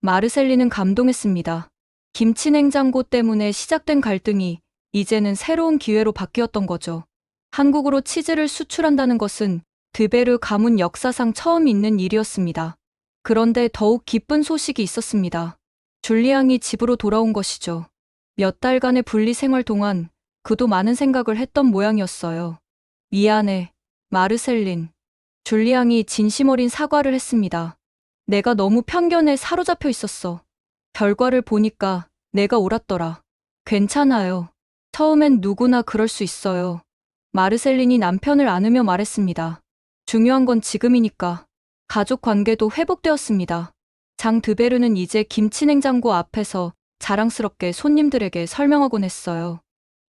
마르셀린은 감동했습니다. 김치 냉장고 때문에 시작된 갈등이 이제는 새로운 기회로 바뀌었던 거죠. 한국으로 치즈를 수출한다는 것은 드베르 가문 역사상 처음 있는 일이었습니다. 그런데 더욱 기쁜 소식이 있었습니다. 줄리앙이 집으로 돌아온 것이죠. 몇 달간의 분리 생활 동안 그도 많은 생각을 했던 모양이었어요. 미안해, 마르셀린. 줄리앙이 진심 어린 사과를 했습니다. 내가 너무 편견에 사로잡혀 있었어. 결과를 보니까 내가 옳았더라. 괜찮아요. 처음엔 누구나 그럴 수 있어요. 마르셀린이 남편을 안으며 말했습니다. 중요한 건 지금이니까. 가족 관계도 회복되었습니다. 장 드베르는 이제 김치냉장고 앞에서 자랑스럽게 손님들에게 설명하곤 했어요.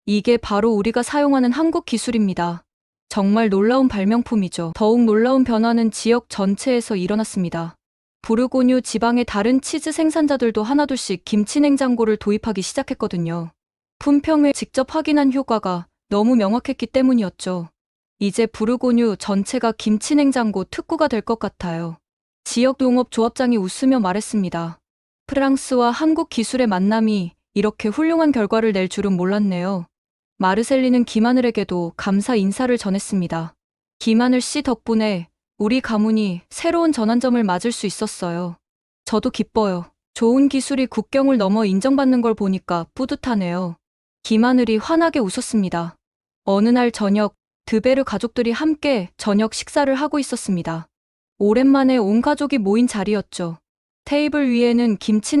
이게 바로 우리가 사용하는 한국 기술입니다. 정말 놀라운 발명품이죠. 더욱 놀라운 변화는 지역 전체에서 일어났습니다. 부르고뉴 지방의 다른 치즈 생산자들도 하나둘씩 김치냉장고를 도입하기 시작했거든요. 품평을 직접 확인한 효과가 너무 명확했기 때문이었죠. 이제 부르고뉴 전체가 김치냉장고 특구가 될 것 같아요. 지역 농업조합장이 웃으며 말했습니다. 프랑스와 한국 기술의 만남이 이렇게 훌륭한 결과를 낼 줄은 몰랐네요. 마르셀리는 김하늘에게도 감사 인사를 전했습니다. 김하늘 씨 덕분에 우리 가문이 새로운 전환점을 맞을 수 있었어요. 저도 기뻐요. 좋은 기술이 국경을 넘어 인정받는 걸 보니까 뿌듯하네요. 김하늘이 환하게 웃었습니다. 어느 날 저녁, 드베르 가족들이 함께 저녁 식사를 하고 있었습니다. 오랜만에 온 가족이 모인 자리였죠. 테이블 위에는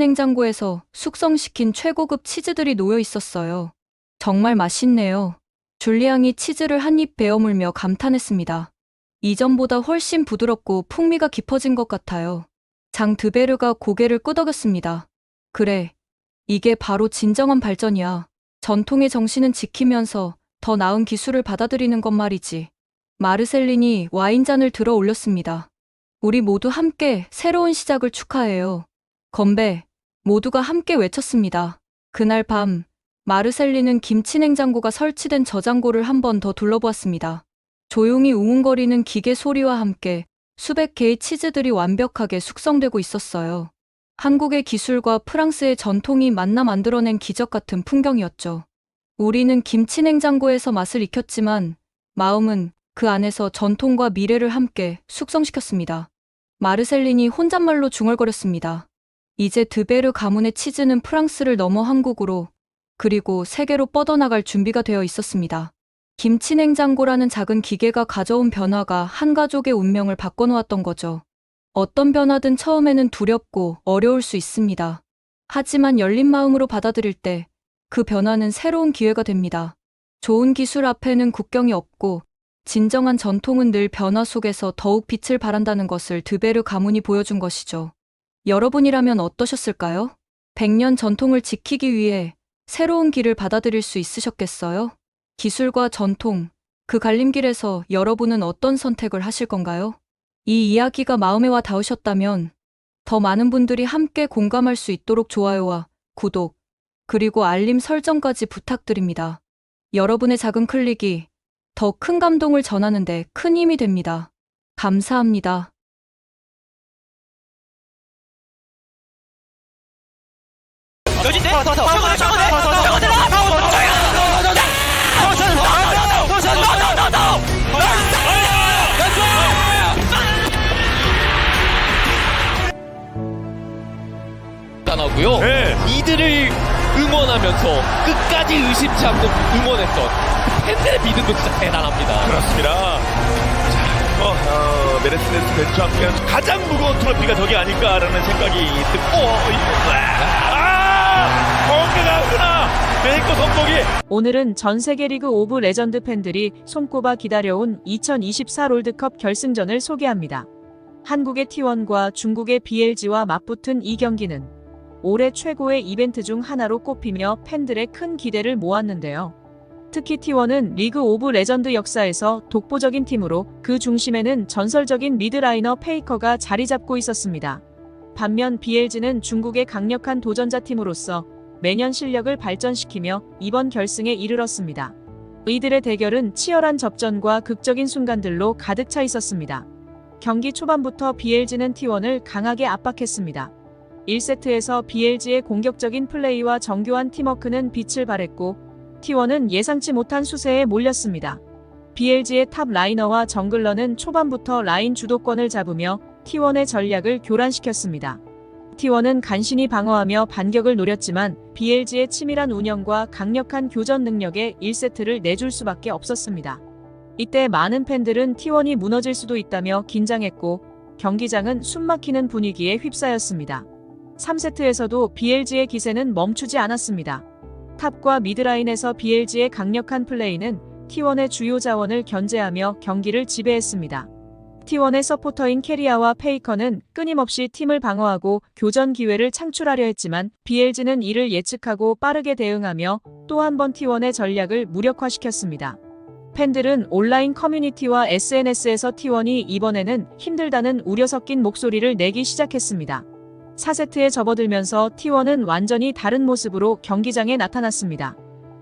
김치냉장고에서 숙성시킨 최고급 치즈들이 놓여 있었어요. 정말 맛있네요. 줄리앙이 치즈를 한 입 베어물며 감탄했습니다. 이전보다 훨씬 부드럽고 풍미가 깊어진 것 같아요. 장 드베르가 고개를 끄덕였습니다. 그래, 이게 바로 진정한 발전이야. 전통의 정신은 지키면서 더 나은 기술을 받아들이는 것 말이지. 마르셀린이 와인잔을 들어 올렸습니다. 우리 모두 함께 새로운 시작을 축하해요. 건배, 모두가 함께 외쳤습니다. 그날 밤, 마르셀린은 김치냉장고가 설치된 저장고를 한 번 더 둘러보았습니다. 조용히 웅웅거리는 기계 소리와 함께 수백 개의 치즈들이 완벽하게 숙성되고 있었어요. 한국의 기술과 프랑스의 전통이 만나 만들어낸 기적 같은 풍경이었죠. 우리는 김치냉장고에서 맛을 익혔지만 마음은 그 안에서 전통과 미래를 함께 숙성시켰습니다. 마르셀린이 혼잣말로 중얼거렸습니다. 이제 드베르 가문의 치즈는 프랑스를 넘어 한국으로 그리고 세계로 뻗어나갈 준비가 되어 있었습니다. 김치냉장고라는 작은 기계가 가져온 변화가 한 가족의 운명을 바꿔놓았던 거죠. 어떤 변화든 처음에는 두렵고 어려울 수 있습니다. 하지만 열린 마음으로 받아들일 때 그 변화는 새로운 기회가 됩니다. 좋은 기술 앞에는 국경이 없고 진정한 전통은 늘 변화 속에서 더욱 빛을 발한다는 것을 드베르 가문이 보여준 것이죠. 여러분이라면 어떠셨을까요? 100년 전통을 지키기 위해 새로운 길을 받아들일 수 있으셨겠어요? 기술과 전통, 그 갈림길에서 여러분은 어떤 선택을 하실 건가요? 이 이야기가 마음에 와 닿으셨다면 더 많은 분들이 함께 공감할 수 있도록 좋아요와 구독, 그리고 알림 설정까지 부탁드립니다. 여러분의 작은 클릭이 더 큰 감동을 전하는 데 큰 힘이 됩니다. 감사합니다. 나고요. 네. 이들을 응원하면서 끝까지 의심치 않고 응원했던 팬들의 믿음도 진짜 대단합니다. 그렇습니다. 자, 메르세데스 벤츠와 함께 가장 무거운 트로피가 저게 아닐까라는 생각이 건강하구나. 메이커 선복이. 오늘은 전 세계 리그 오브 레전드 팬들이 손꼽아 기다려온 2024 롤드컵 결승전을 소개합니다. 한국의 T1과 중국의 BLG와 맞붙은 이 경기는 올해 최고의 이벤트 중 하나로 꼽히며 팬들의 큰 기대를 모았는데요. 특히 T1은 리그 오브 레전드 역사에서 독보적인 팀으로 그 중심에는 전설적인 미드라이너 페이커가 자리 잡고 있었습니다. 반면 BLG는 중국의 강력한 도전자 팀으로서 매년 실력을 발전시키며 이번 결승에 이르렀습니다. 이들의 대결은 치열한 접전과 극적인 순간들로 가득 차 있었습니다. 경기 초반부터 BLG는 T1을 강하게 압박했습니다. 1세트에서 BLG의 공격적인 플레이와 정교한 팀워크는 빛을 발했고 T1은 예상치 못한 수세에 몰렸습니다. BLG의 탑 라이너와 정글러는 초반부터 라인 주도권을 잡으며 T1의 전략을 교란시켰습니다. T1은 간신히 방어하며 반격을 노렸지만 BLG의 치밀한 운영과 강력한 교전 능력에 1세트를 내줄 수밖에 없었습니다. 이때 많은 팬들은 T1이 무너질 수도 있다며 긴장했고 경기장은 숨막히는 분위기에 휩싸였습니다. 3세트에서도 BLG의 기세는 멈추지 않았습니다. 탑과 미드라인에서 BLG의 강력한 플레이는 T1의 주요 자원을 견제하며 경기를 지배했습니다. T1의 서포터인 캐리아와 페이커는 끊임없이 팀을 방어하고 교전 기회를 창출하려 했지만 BLG는 이를 예측하고 빠르게 대응하며 또 한 번 T1의 전략을 무력화시켰습니다. 팬들은 온라인 커뮤니티와 SNS에서 T1이 이번에는 힘들다는 우려 섞인 목소리를 내기 시작했습니다. 4세트에 접어들면서 T1은 완전히 다른 모습으로 경기장에 나타났습니다.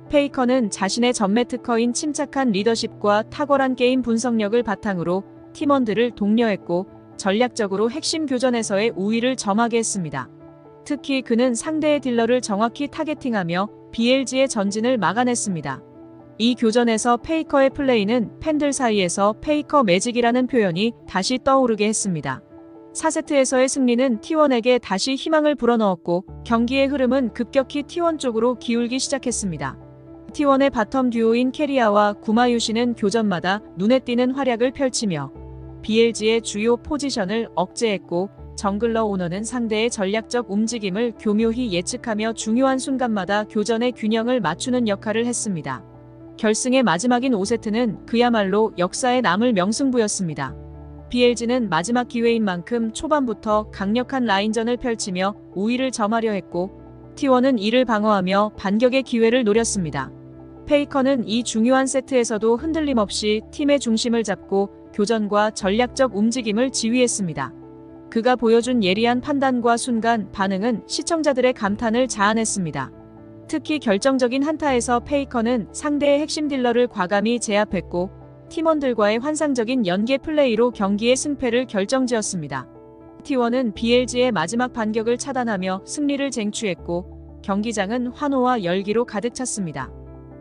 페이커는 자신의 전매 특허인 침착한 리더십과 탁월한 게임 분석력을 바탕으로 팀원들을 독려했고 전략적으로 핵심 교전에서의 우위를 점하게 했습니다. 특히 그는 상대의 딜러를 정확히 타겟팅하며 BLG의 전진을 막아냈습니다. 이 교전에서 페이커의 플레이는 팬들 사이에서 페이커 매직이라는 표현이 다시 떠오르게 했습니다. 4세트에서의 승리는 T1에게 다시 희망을 불어넣었고 경기의 흐름은 급격히 T1 쪽으로 기울기 시작했습니다. T1의 바텀 듀오인 캐리아와 구마유시는 교전마다 눈에 띄는 활약을 펼치며 BLG의 주요 포지션을 억제했고 정글러 오너는 상대의 전략적 움직임을 교묘히 예측하며 중요한 순간마다 교전의 균형을 맞추는 역할을 했습니다. 결승의 마지막인 5세트는 그야말로 역사에 남을 명승부였습니다. BLG는 마지막 기회인 만큼 초반부터 강력한 라인전을 펼치며 우위를 점하려 했고 T1은 이를 방어하며 반격의 기회를 노렸습니다. 페이커는 이 중요한 세트에서도 흔들림 없이 팀의 중심을 잡고 교전과 전략적 움직임을 지휘했습니다. 그가 보여준 예리한 판단과 순간 반응은 시청자들의 감탄을 자아냈습니다. 특히 결정적인 한타에서 페이커는 상대의 핵심 딜러를 과감히 제압했고 팀원들과의 환상적인 연계 플레이로 경기의 승패를 결정지었습니다. T1은 BLG의 마지막 반격을 차단하며 승리를 쟁취했고 경기장은 환호와 열기로 가득 찼습니다.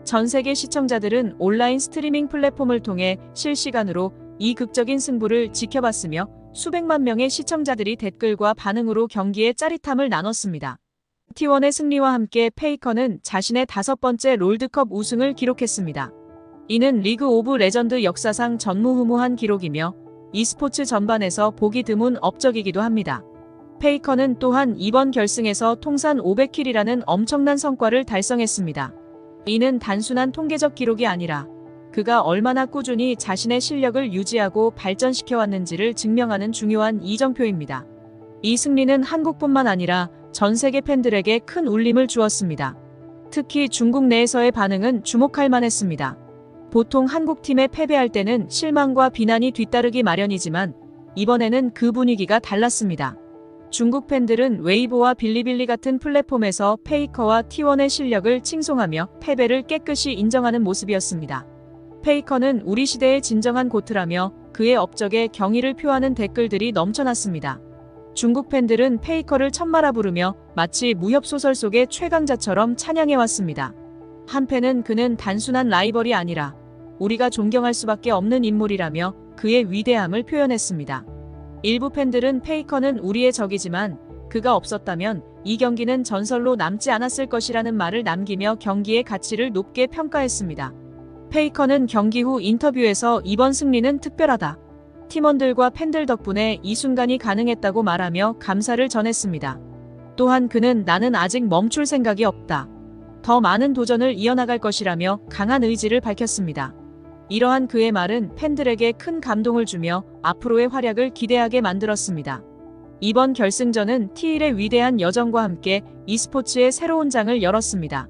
전 세계 시청자들은 온라인 스트리밍 플랫폼을 통해 실시간으로 이 극적인 승부를 지켜봤으며 수백만 명의 시청자들이 댓글과 반응으로 경기의 짜릿함을 나눴습니다. T1의 승리와 함께 페이커는 자신의 5번째 롤드컵 우승을 기록했습니다. 이는 리그 오브 레전드 역사상 전무후무한 기록이며 e스포츠 전반에서 보기 드문 업적이기도 합니다. 페이커는 또한 이번 결승에서 통산 500킬이라는 엄청난 성과를 달성했습니다. 이는 단순한 통계적 기록이 아니라 그가 얼마나 꾸준히 자신의 실력을 유지하고 발전시켜왔는지를 증명하는 중요한 이정표입니다. 이 승리는 한국뿐만 아니라 전 세계 팬들에게 큰 울림을 주었습니다. 특히 중국 내에서의 반응은 주목할 만했습니다. 보통 한국팀에 패배할 때는 실망과 비난이 뒤따르기 마련이지만 이번에는 그 분위기가 달랐습니다. 중국 팬들은 웨이보와 빌리빌리 같은 플랫폼에서 페이커와 T1의 실력을 칭송하며 패배를 깨끗이 인정하는 모습이었습니다. 페이커는 우리 시대의 진정한 고트라며 그의 업적에 경의를 표하는 댓글들이 넘쳐났습니다. 중국 팬들은 페이커를 천마라 부르며 마치 무협소설 속의 최강자처럼 찬양해왔습니다. 한편은 그는 단순한 라이벌이 아니라 우리가 존경할 수밖에 없는 인물이라며 그의 위대함을 표현했습니다. 일부 팬들은 페이커는 우리의 적이지만 그가 없었다면 이 경기는 전설로 남지 않았을 것이라는 말을 남기며 경기의 가치를 높게 평가했습니다. 페이커는 경기 후 인터뷰에서 이번 승리는 특별하다. 팀원들과 팬들 덕분에 이 순간이 가능했다고 말하며 감사를 전했습니다. 또한 그는 나는 아직 멈출 생각이 없다. 더 많은 도전을 이어나갈 것이라며 강한 의지를 밝혔습니다. 이러한 그의 말은 팬들에게 큰 감동을 주며 앞으로의 활약을 기대하게 만들었습니다. 이번 결승전은 T1의 위대한 여정과 함께 e스포츠의 새로운 장을 열었습니다.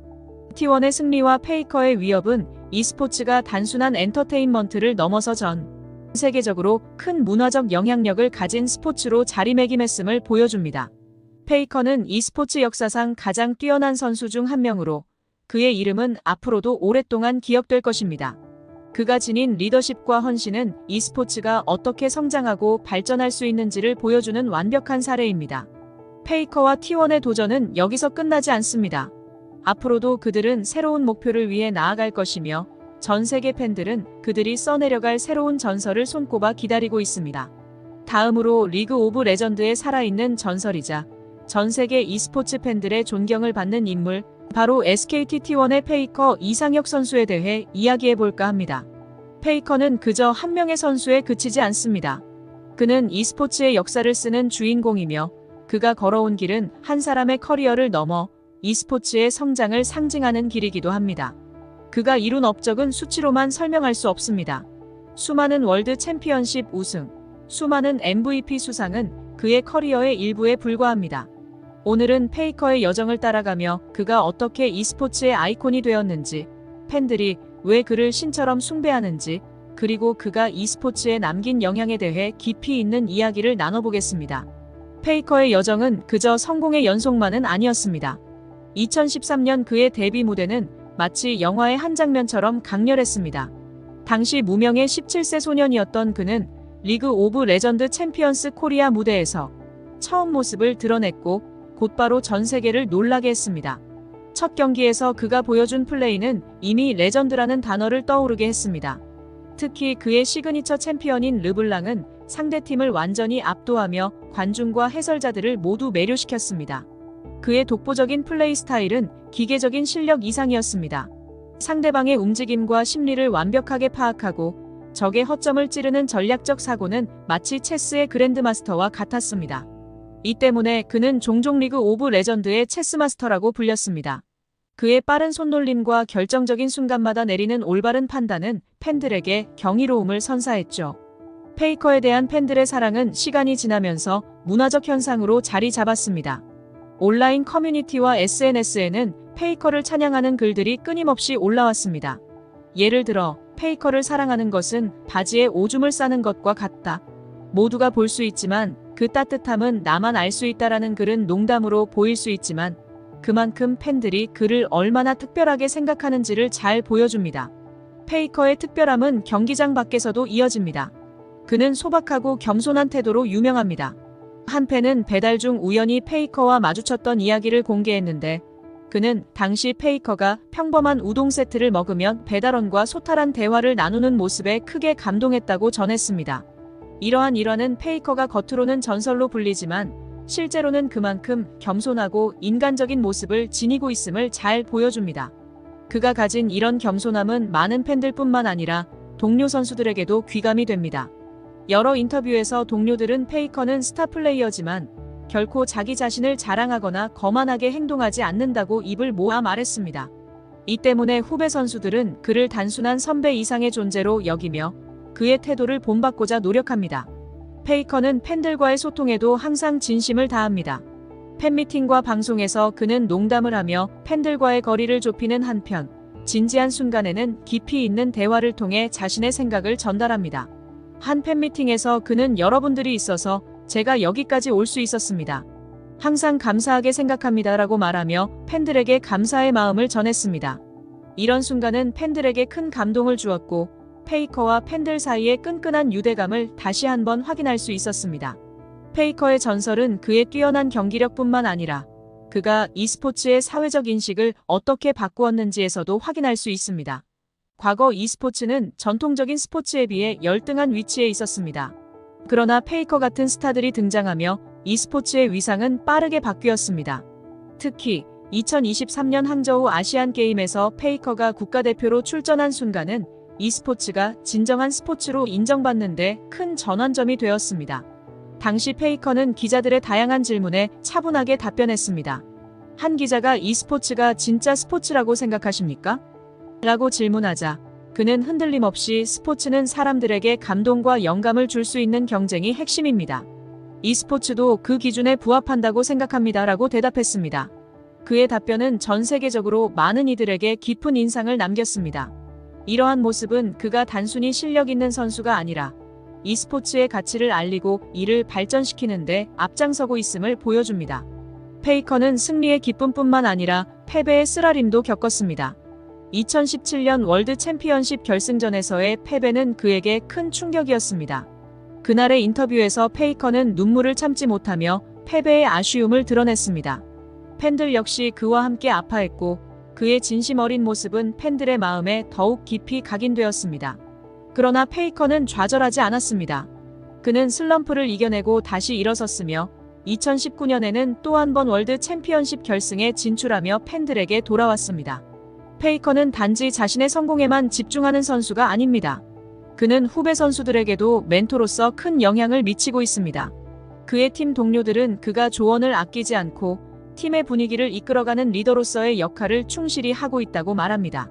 T1의 승리와 페이커의 위협은 e스포츠가 단순한 엔터테인먼트를 넘어서 전 세계적으로 큰 문화적 영향력을 가진 스포츠로 자리매김했음을 보여줍니다. 페이커는 e스포츠 역사상 가장 뛰어난 선수 중 한 명으로 그의 이름은 앞으로도 오랫동안 기억될 것입니다. 그가 지닌 리더십과 헌신은 e스포츠가 어떻게 성장하고 발전할 수 있는지를 보여주는 완벽한 사례입니다. 페이커와 T1의 도전은 여기서 끝나지 않습니다. 앞으로도 그들은 새로운 목표를 위해 나아갈 것이며 전 세계 팬들은 그들이 써내려갈 새로운 전설을 손꼽아 기다리고 있습니다. 다음으로 리그 오브 레전드의 살아있는 전설이자 전 세계 e스포츠 팬들의 존경을 받는 인물, 바로 SKT T1의 페이커 이상혁 선수에 대해 이야기해볼까 합니다. 페이커는 그저 한 명의 선수에 그치지 않습니다. 그는 e스포츠의 역사를 쓰는 주인공이며 그가 걸어온 길은 한 사람의 커리어를 넘어 e스포츠의 성장을 상징하는 길이기도 합니다. 그가 이룬 업적은 수치로만 설명할 수 없습니다. 수많은 월드 챔피언십 우승, 수많은 MVP 수상은 그의 커리어의 일부에 불과합니다. 오늘은 페이커의 여정을 따라가며 그가 어떻게 e스포츠의 아이콘이 되었는지, 팬들이 왜 그를 신처럼 숭배하는지, 그리고 그가 e스포츠에 남긴 영향에 대해 깊이 있는 이야기를 나눠보겠습니다. 페이커의 여정은 그저 성공의 연속만은 아니었습니다. 2013년 그의 데뷔 무대는 마치 영화의 한 장면처럼 강렬했습니다. 당시 무명의 17세 소년이었던 그는 리그 오브 레전드 챔피언스 코리아 무대에서 처음 모습을 드러냈고 곧바로 전 세계를 놀라게 했습니다. 첫 경기에서 그가 보여준 플레이는 이미 레전드라는 단어를 떠오르게 했습니다. 특히 그의 시그니처 챔피언인 르블랑은 상대팀을 완전히 압도하며 관중과 해설자들을 모두 매료시켰습니다. 그의 독보적인 플레이 스타일은 기계적인 실력 이상이었습니다. 상대방의 움직임과 심리를 완벽하게 파악하고 적의 허점을 찌르는 전략적 사고는 마치 체스의 그랜드마스터와 같았습니다. 이 때문에 그는 종종 리그 오브 레전드의 체스마스터라고 불렸습니다. 그의 빠른 손놀림과 결정적인 순간마다 내리는 올바른 판단은 팬들에게 경이로움을 선사했죠. 페이커에 대한 팬들의 사랑은 시간이 지나면서 문화적 현상으로 자리 잡았습니다. 온라인 커뮤니티와 SNS에는 페이커를 찬양하는 글들이 끊임없이 올라왔습니다. 예를 들어, 페이커를 사랑하는 것은 바지에 오줌을 싸는 것과 같다. 모두가 볼 수 있지만 그 따뜻함은 나만 알 수 있다라는 글은 농담으로 보일 수 있지만 그만큼 팬들이 그를 얼마나 특별하게 생각하는지를 잘 보여줍니다. 페이커의 특별함은 경기장 밖에서도 이어집니다. 그는 소박하고 겸손한 태도로 유명합니다. 한 팬은 배달 중 우연히 페이커와 마주쳤던 이야기를 공개했는데 그는 당시 페이커가 평범한 우동 세트를 먹으면 배달원과 소탈한 대화를 나누는 모습에 크게 감동했다고 전했습니다. 이러한 일화는 페이커가 겉으로는 전설로 불리지만 실제로는 그만큼 겸손하고 인간적인 모습을 지니고 있음을 잘 보여줍니다. 그가 가진 이런 겸손함은 많은 팬들뿐만 아니라 동료 선수들에게도 귀감이 됩니다. 여러 인터뷰에서 동료들은 페이커는 스타 플레이어지만 결코 자기 자신을 자랑하거나 거만하게 행동하지 않는다고 입을 모아 말했습니다. 이 때문에 후배 선수들은 그를 단순한 선배 이상의 존재로 여기며 그의 태도를 본받고자 노력합니다. 페이커는 팬들과의 소통에도 항상 진심을 다합니다. 팬미팅과 방송에서 그는 농담을 하며 팬들과의 거리를 좁히는 한편 진지한 순간에는 깊이 있는 대화를 통해 자신의 생각을 전달합니다. 한 팬미팅에서 그는 여러분들이 있어서 제가 여기까지 올 수 있었습니다. 항상 감사하게 생각합니다라고 말하며 팬들에게 감사의 마음을 전했습니다. 이런 순간은 팬들에게 큰 감동을 주었고 페이커와 팬들 사이의 끈끈한 유대감을 다시 한번 확인할 수 있었습니다. 페이커의 전설은 그의 뛰어난 경기력뿐만 아니라 그가 e스포츠의 사회적 인식을 어떻게 바꾸었는지에서도 확인할 수 있습니다. 과거 e스포츠는 전통적인 스포츠에 비해 열등한 위치에 있었습니다. 그러나 페이커 같은 스타들이 등장하며 e스포츠의 위상은 빠르게 바뀌었습니다. 특히 2023년 항저우 아시안게임에서 페이커가 국가대표로 출전한 순간은 e스포츠가 진정한 스포츠로 인정받는데 큰 전환점이 되었습니다. 당시 페이커는 기자들의 다양한 질문에 차분하게 답변했습니다. 한 기자가 e스포츠가 진짜 스포츠라고 생각하십니까? 라고 질문하자 그는 흔들림 없이 스포츠는 사람들에게 감동과 영감을 줄 수 있는 경쟁이 핵심입니다. e스포츠도 그 기준에 부합한다고 생각합니다. 라고 대답했습니다. 그의 답변은 전 세계적으로 많은 이들에게 깊은 인상을 남겼습니다. 이러한 모습은 그가 단순히 실력 있는 선수가 아니라 e스포츠의 가치를 알리고 이를 발전시키는 데 앞장서고 있음을 보여줍니다. 페이커는 승리의 기쁨뿐만 아니라 패배의 쓰라림도 겪었습니다. 2017년 월드 챔피언십 결승전에서의 패배는 그에게 큰 충격이었습니다. 그날의 인터뷰에서 페이커는 눈물을 참지 못하며 패배의 아쉬움을 드러냈습니다. 팬들 역시 그와 함께 아파했고 그의 진심 어린 모습은 팬들의 마음에 더욱 깊이 각인되었습니다. 그러나 페이커는 좌절하지 않았습니다. 그는 슬럼프를 이겨내고 다시 일어섰으며 2019년에는 또 한 번 월드 챔피언십 결승에 진출하며 팬들에게 돌아왔습니다. 페이커는 단지 자신의 성공에만 집중하는 선수가 아닙니다. 그는 후배 선수들에게도 멘토로서 큰 영향을 미치고 있습니다. 그의 팀 동료들은 그가 조언을 아끼지 않고 팀의 분위기를 이끌어가는 리더로서의 역할을 충실히 하고 있다고 말합니다.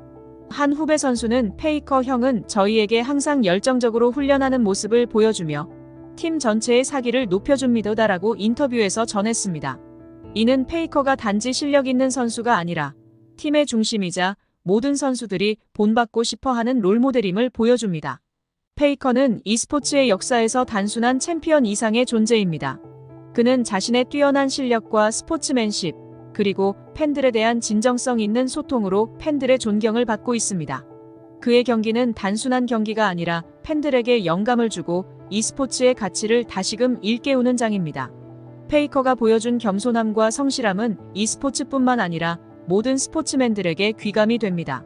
한 후배 선수는 페이커 형은 저희에게 항상 열정적으로 훈련하는 모습을 보여주며 팀 전체의 사기를 높여줍니다라고 인터뷰에서 전했습니다. 이는 페이커가 단지 실력 있는 선수가 아니라 팀의 중심이자 모든 선수들이 본받고 싶어하는 롤모델임을 보여줍니다. 페이커는 e스포츠의 역사에서 단순한 챔피언 이상의 존재입니다. 그는 자신의 뛰어난 실력과 스포츠맨십, 그리고 팬들에 대한 진정성 있는 소통으로 팬들의 존경을 받고 있습니다. 그의 경기는 단순한 경기가 아니라 팬들에게 영감을 주고 e스포츠의 가치를 다시금 일깨우는 장입니다. 페이커가 보여준 겸손함과 성실함은 e스포츠뿐만 아니라 모든 스포츠맨들에게 귀감이 됩니다.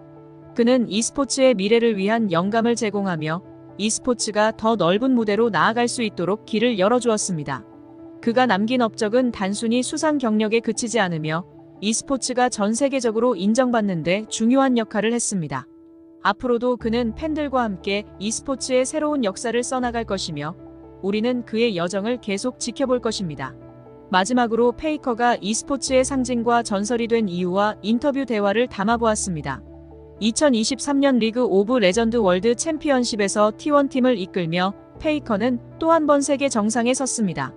그는 e스포츠의 미래를 위한 영감을 제공하며 e스포츠가 더 넓은 무대로 나아갈 수 있도록 길을 열어주었습니다. 그가 남긴 업적은 단순히 수상 경력에 그치지 않으며 e스포츠가 전 세계적으로 인정받는 데 중요한 역할을 했습니다. 앞으로도 그는 팬들과 함께 e스포츠의 새로운 역사를 써나갈 것이며 우리는 그의 여정을 계속 지켜볼 것입니다. 마지막으로 페이커가 e스포츠의 상징과 전설이 된 이유와 인터뷰 대화를 담아보았습니다. 2023년 리그 오브 레전드 월드 챔피언십에서 T1 팀을 이끌며 페이커는 또 한 번 세계 정상에 섰습니다.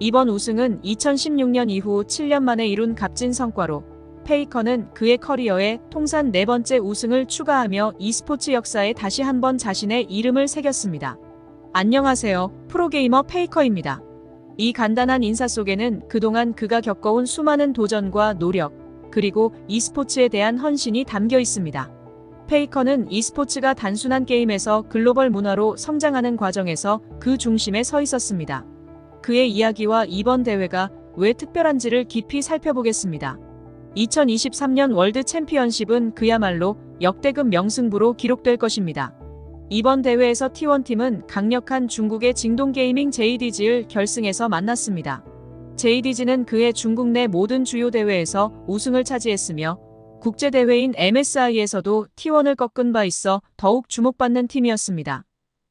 이번 우승은 2016년 이후 7년 만에 이룬 값진 성과로 페이커는 그의 커리어에 통산 4번째 우승을 추가하며 e스포츠 역사에 다시 한번 자신의 이름을 새겼습니다. 안녕하세요. 프로게이머 페이커입니다. 이 간단한 인사 속에는 그동안 그가 겪어온 수많은 도전과 노력, 그리고 e스포츠에 대한 헌신이 담겨 있습니다. 페이커는 e스포츠가 단순한 게임에서 글로벌 문화로 성장하는 과정에서 그 중심에 서 있었습니다. 그의 이야기와 이번 대회가 왜 특별한지를 깊이 살펴보겠습니다. 2023년 월드 챔피언십은 그야말로 역대급 명승부로 기록될 것입니다. 이번 대회에서 T1 팀은 강력한 중국의 징동게이밍 JDG를 결승에서 만났습니다. JDG는 그의 중국 내 모든 주요 대회에서 우승을 차지했으며 국제대회인 MSI에서도 T1을 꺾은 바 있어 더욱 주목받는 팀이었습니다.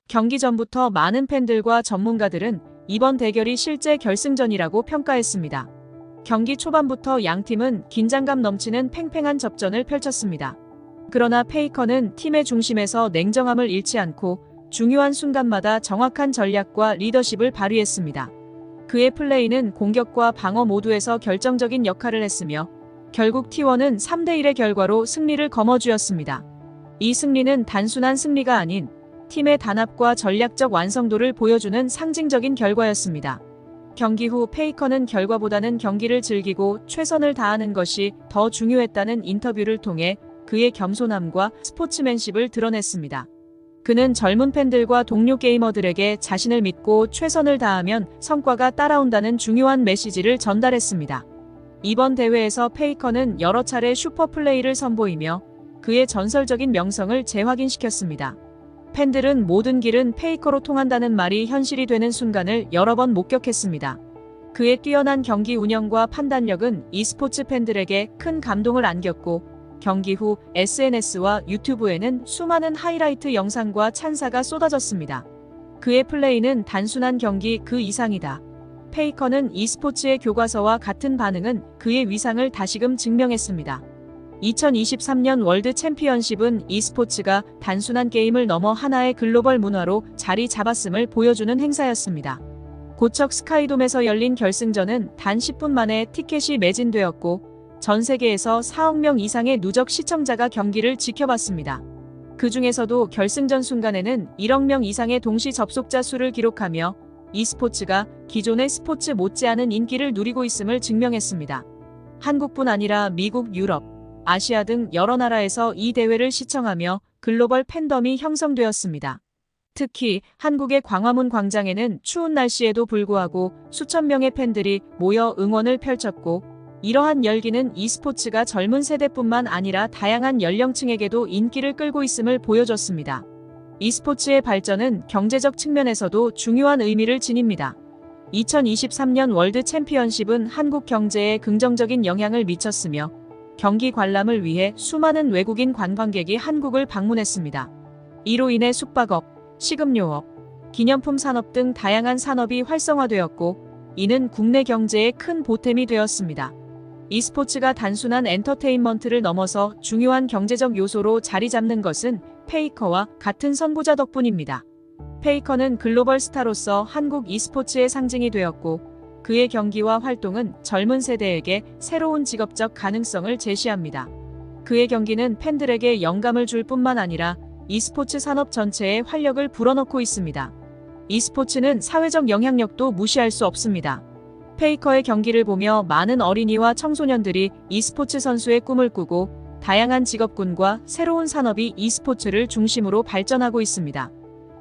경기 전부터 많은 팬들과 전문가들은 이번 대결이 실제 결승전이라고 평가했습니다. 경기 초반부터 양팀은 긴장감 넘치는 팽팽한 접전을 펼쳤습니다. 그러나 페이커는 팀의 중심에서 냉정함을 잃지 않고 중요한 순간마다 정확한 전략과 리더십을 발휘했습니다. 그의 플레이는 공격과 방어 모두에서 결정적인 역할을 했으며 결국 T1은 3대1의 결과로 승리를 거머쥐었습니다. 이 승리는 단순한 승리가 아닌 팀의 단합과 전략적 완성도를 보여주는 상징적인 결과였습니다. 경기 후 페이커는 결과보다는 경기를 즐기고 최선을 다하는 것이 더 중요했다는 인터뷰를 통해 그의 겸손함과 스포츠맨십을 드러냈습니다. 그는 젊은 팬들과 동료 게이머들에게 자신을 믿고 최선을 다하면 성과가 따라온다는 중요한 메시지를 전달했습니다. 이번 대회에서 페이커는 여러 차례 슈퍼플레이를 선보이며 그의 전설적인 명성을 재확인시켰습니다. 팬들은 모든 길은 페이커로 통한다는 말이 현실이 되는 순간을 여러 번 목격했습니다. 그의 뛰어난 경기 운영과 판단력은 e스포츠 팬들에게 큰 감동을 안겼고 경기 후 SNS와 유튜브에는 수많은 하이라이트 영상과 찬사가 쏟아졌습니다. 그의 플레이는 단순한 경기 그 이상이다. 페이커는 e스포츠의 교과서와 같은 반응은 그의 위상을 다시금 증명했습니다. 2023년 월드 챔피언십은 e스포츠가 단순한 게임을 넘어 하나의 글로벌 문화로 자리 잡았음을 보여주는 행사였습니다. 고척 스카이돔에서 열린 결승전은 단 10분 만에 티켓이 매진되었고 전 세계에서 4억 명 이상의 누적 시청자가 경기를 지켜봤습니다. 그 중에서도 결승전 순간에는 1억 명 이상의 동시 접속자 수를 기록하며 e스포츠가 기존의 스포츠 못지않은 인기를 누리고 있음을 증명했습니다. 한국뿐 아니라 미국, 유럽, 아시아 등 여러 나라에서 이 대회를 시청하며 글로벌 팬덤이 형성되었습니다. 특히 한국의 광화문 광장에는 추운 날씨에도 불구하고 수천 명의 팬들이 모여 응원을 펼쳤고 이러한 열기는 e스포츠가 젊은 세대뿐만 아니라 다양한 연령층에게도 인기를 끌고 있음을 보여줬습니다. e스포츠의 발전은 경제적 측면에서도 중요한 의미를 지닙니다. 2023년 월드 챔피언십은 한국 경제에 긍정적인 영향을 미쳤으며 경기 관람을 위해 수많은 외국인 관광객이 한국을 방문했습니다. 이로 인해 숙박업, 식음료업, 기념품 산업 등 다양한 산업이 활성화되었고 이는 국내 경제에 큰 보탬이 되었습니다. e스포츠가 단순한 엔터테인먼트를 넘어서 중요한 경제적 요소로 자리 잡는 것은 페이커와 같은 선구자 덕분입니다. 페이커는 글로벌 스타로서 한국 e스포츠의 상징이 되었고, 그의 경기와 활동은 젊은 세대에게 새로운 직업적 가능성을 제시합니다. 그의 경기는 팬들에게 영감을 줄 뿐만 아니라 e스포츠 산업 전체에 활력을 불어넣고 있습니다. e스포츠는 사회적 영향력도 무시할 수 없습니다. 페이커의 경기를 보며 많은 어린이와 청소년들이 e스포츠 선수의 꿈을 꾸고 다양한 직업군과 새로운 산업이 e스포츠를 중심으로 발전하고 있습니다.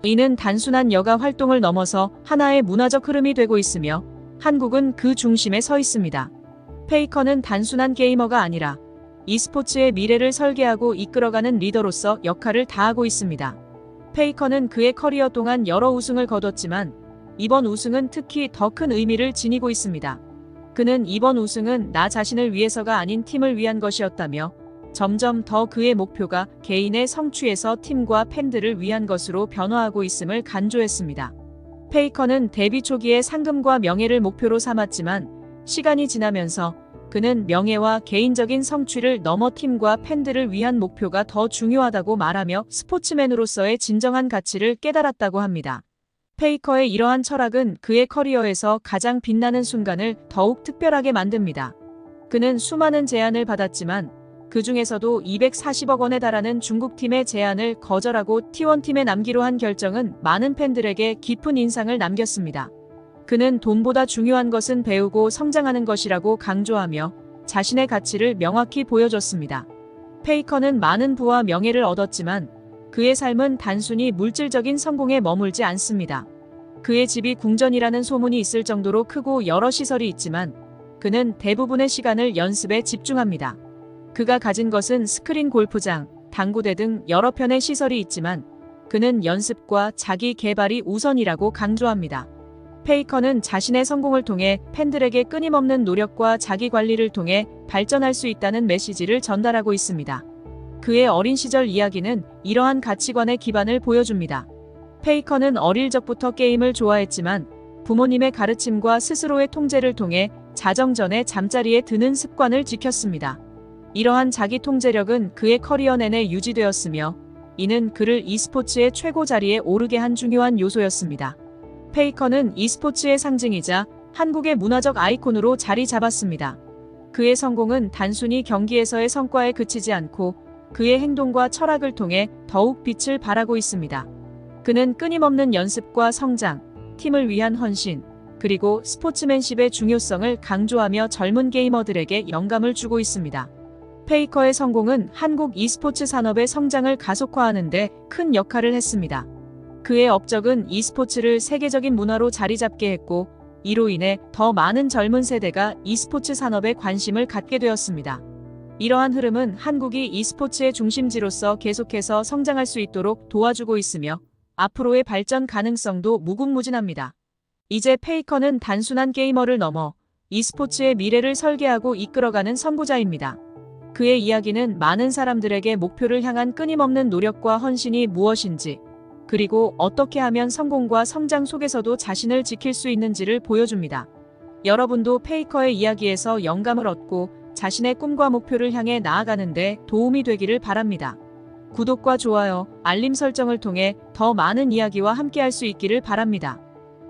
이는 단순한 여가 활동을 넘어서 하나의 문화적 흐름이 되고 있으며 한국은 그 중심에 서 있습니다. 페이커는 단순한 게이머가 아니라 e스포츠의 미래를 설계하고 이끌어가는 리더로서 역할을 다하고 있습니다. 페이커는 그의 커리어 동안 여러 우승을 거뒀지만 이번 우승은 특히 더 큰 의미를 지니고 있습니다. 그는 이번 우승은 나 자신을 위해서가 아닌 팀을 위한 것이었다며 점점 더 그의 목표가 개인의 성취에서 팀과 팬들을 위한 것으로 변화하고 있음을 강조했습니다. 페이커는 데뷔 초기에 상금과 명예를 목표로 삼았지만 시간이 지나면서 그는 명예와 개인적인 성취를 넘어 팀과 팬들을 위한 목표가 더 중요하다고 말하며 스포츠맨으로서의 진정한 가치를 깨달았다고 합니다. 페이커의 이러한 철학은 그의 커리어에서 가장 빛나는 순간을 더욱 특별하게 만듭니다. 그는 수많은 제안을 받았지만 그 중에서도 240억 원에 달하는 중국팀의 제안을 거절하고 T1팀에 남기로 한 결정은 많은 팬들에게 깊은 인상을 남겼습니다. 그는 돈보다 중요한 것은 배우고 성장하는 것이라고 강조하며 자신의 가치를 명확히 보여줬습니다. 페이커는 많은 부와 명예를 얻었지만 그의 삶은 단순히 물질적인 성공에 머물지 않습니다. 그의 집이 궁전이라는 소문이 있을 정도로 크고 여러 시설이 있지만 그는 대부분의 시간을 연습에 집중합니다. 그가 가진 것은 스크린 골프장, 당구대 등 여러 편의 시설이 있지만 그는 연습과 자기 개발이 우선이라고 강조합니다. 페이커는 자신의 성공을 통해 팬들에게 끊임없는 노력과 자기 관리를 통해 발전할 수 있다는 메시지를 전달하고 있습니다. 그의 어린 시절 이야기는 이러한 가치관의 기반을 보여줍니다. 페이커는 어릴 적부터 게임을 좋아했지만 부모님의 가르침과 스스로의 통제를 통해 자정 전에 잠자리에 드는 습관을 지켰습니다. 이러한 자기 통제력은 그의 커리어 내내 유지되었으며 이는 그를 e스포츠의 최고 자리에 오르게 한 중요한 요소였습니다. 페이커는 e스포츠의 상징이자 한국의 문화적 아이콘으로 자리 잡았습니다. 그의 성공은 단순히 경기에서의 성과에 그치지 않고 그의 행동과 철학을 통해 더욱 빛을 발하고 있습니다. 그는 끊임없는 연습과 성장, 팀을 위한 헌신, 그리고 스포츠맨십의 중요성을 강조하며 젊은 게이머들에게 영감을 주고 있습니다. 페이커의 성공은 한국 e스포츠 산업의 성장을 가속화하는 데 큰 역할을 했습니다. 그의 업적은 e스포츠를 세계적인 문화로 자리 잡게 했고 이로 인해 더 많은 젊은 세대가 e스포츠 산업에 관심을 갖게 되었습니다. 이러한 흐름은 한국이 e스포츠의 중심지로서 계속해서 성장할 수 있도록 도와주고 있으며 앞으로의 발전 가능성도 무궁무진합니다. 이제 페이커는 단순한 게이머를 넘어 e스포츠의 미래를 설계하고 이끌어가는 선구자입니다. 그의 이야기는 많은 사람들에게 목표를 향한 끊임없는 노력과 헌신이 무엇인지, 그리고 어떻게 하면 성공과 성장 속에서도 자신을 지킬 수 있는지를 보여줍니다. 여러분도 페이커의 이야기에서 영감을 얻고 자신의 꿈과 목표를 향해 나아가는데 도움이 되기를 바랍니다. 구독과 좋아요, 알림 설정을 통해 더 많은 이야기와 함께할 수 있기를 바랍니다.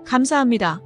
감사합니다.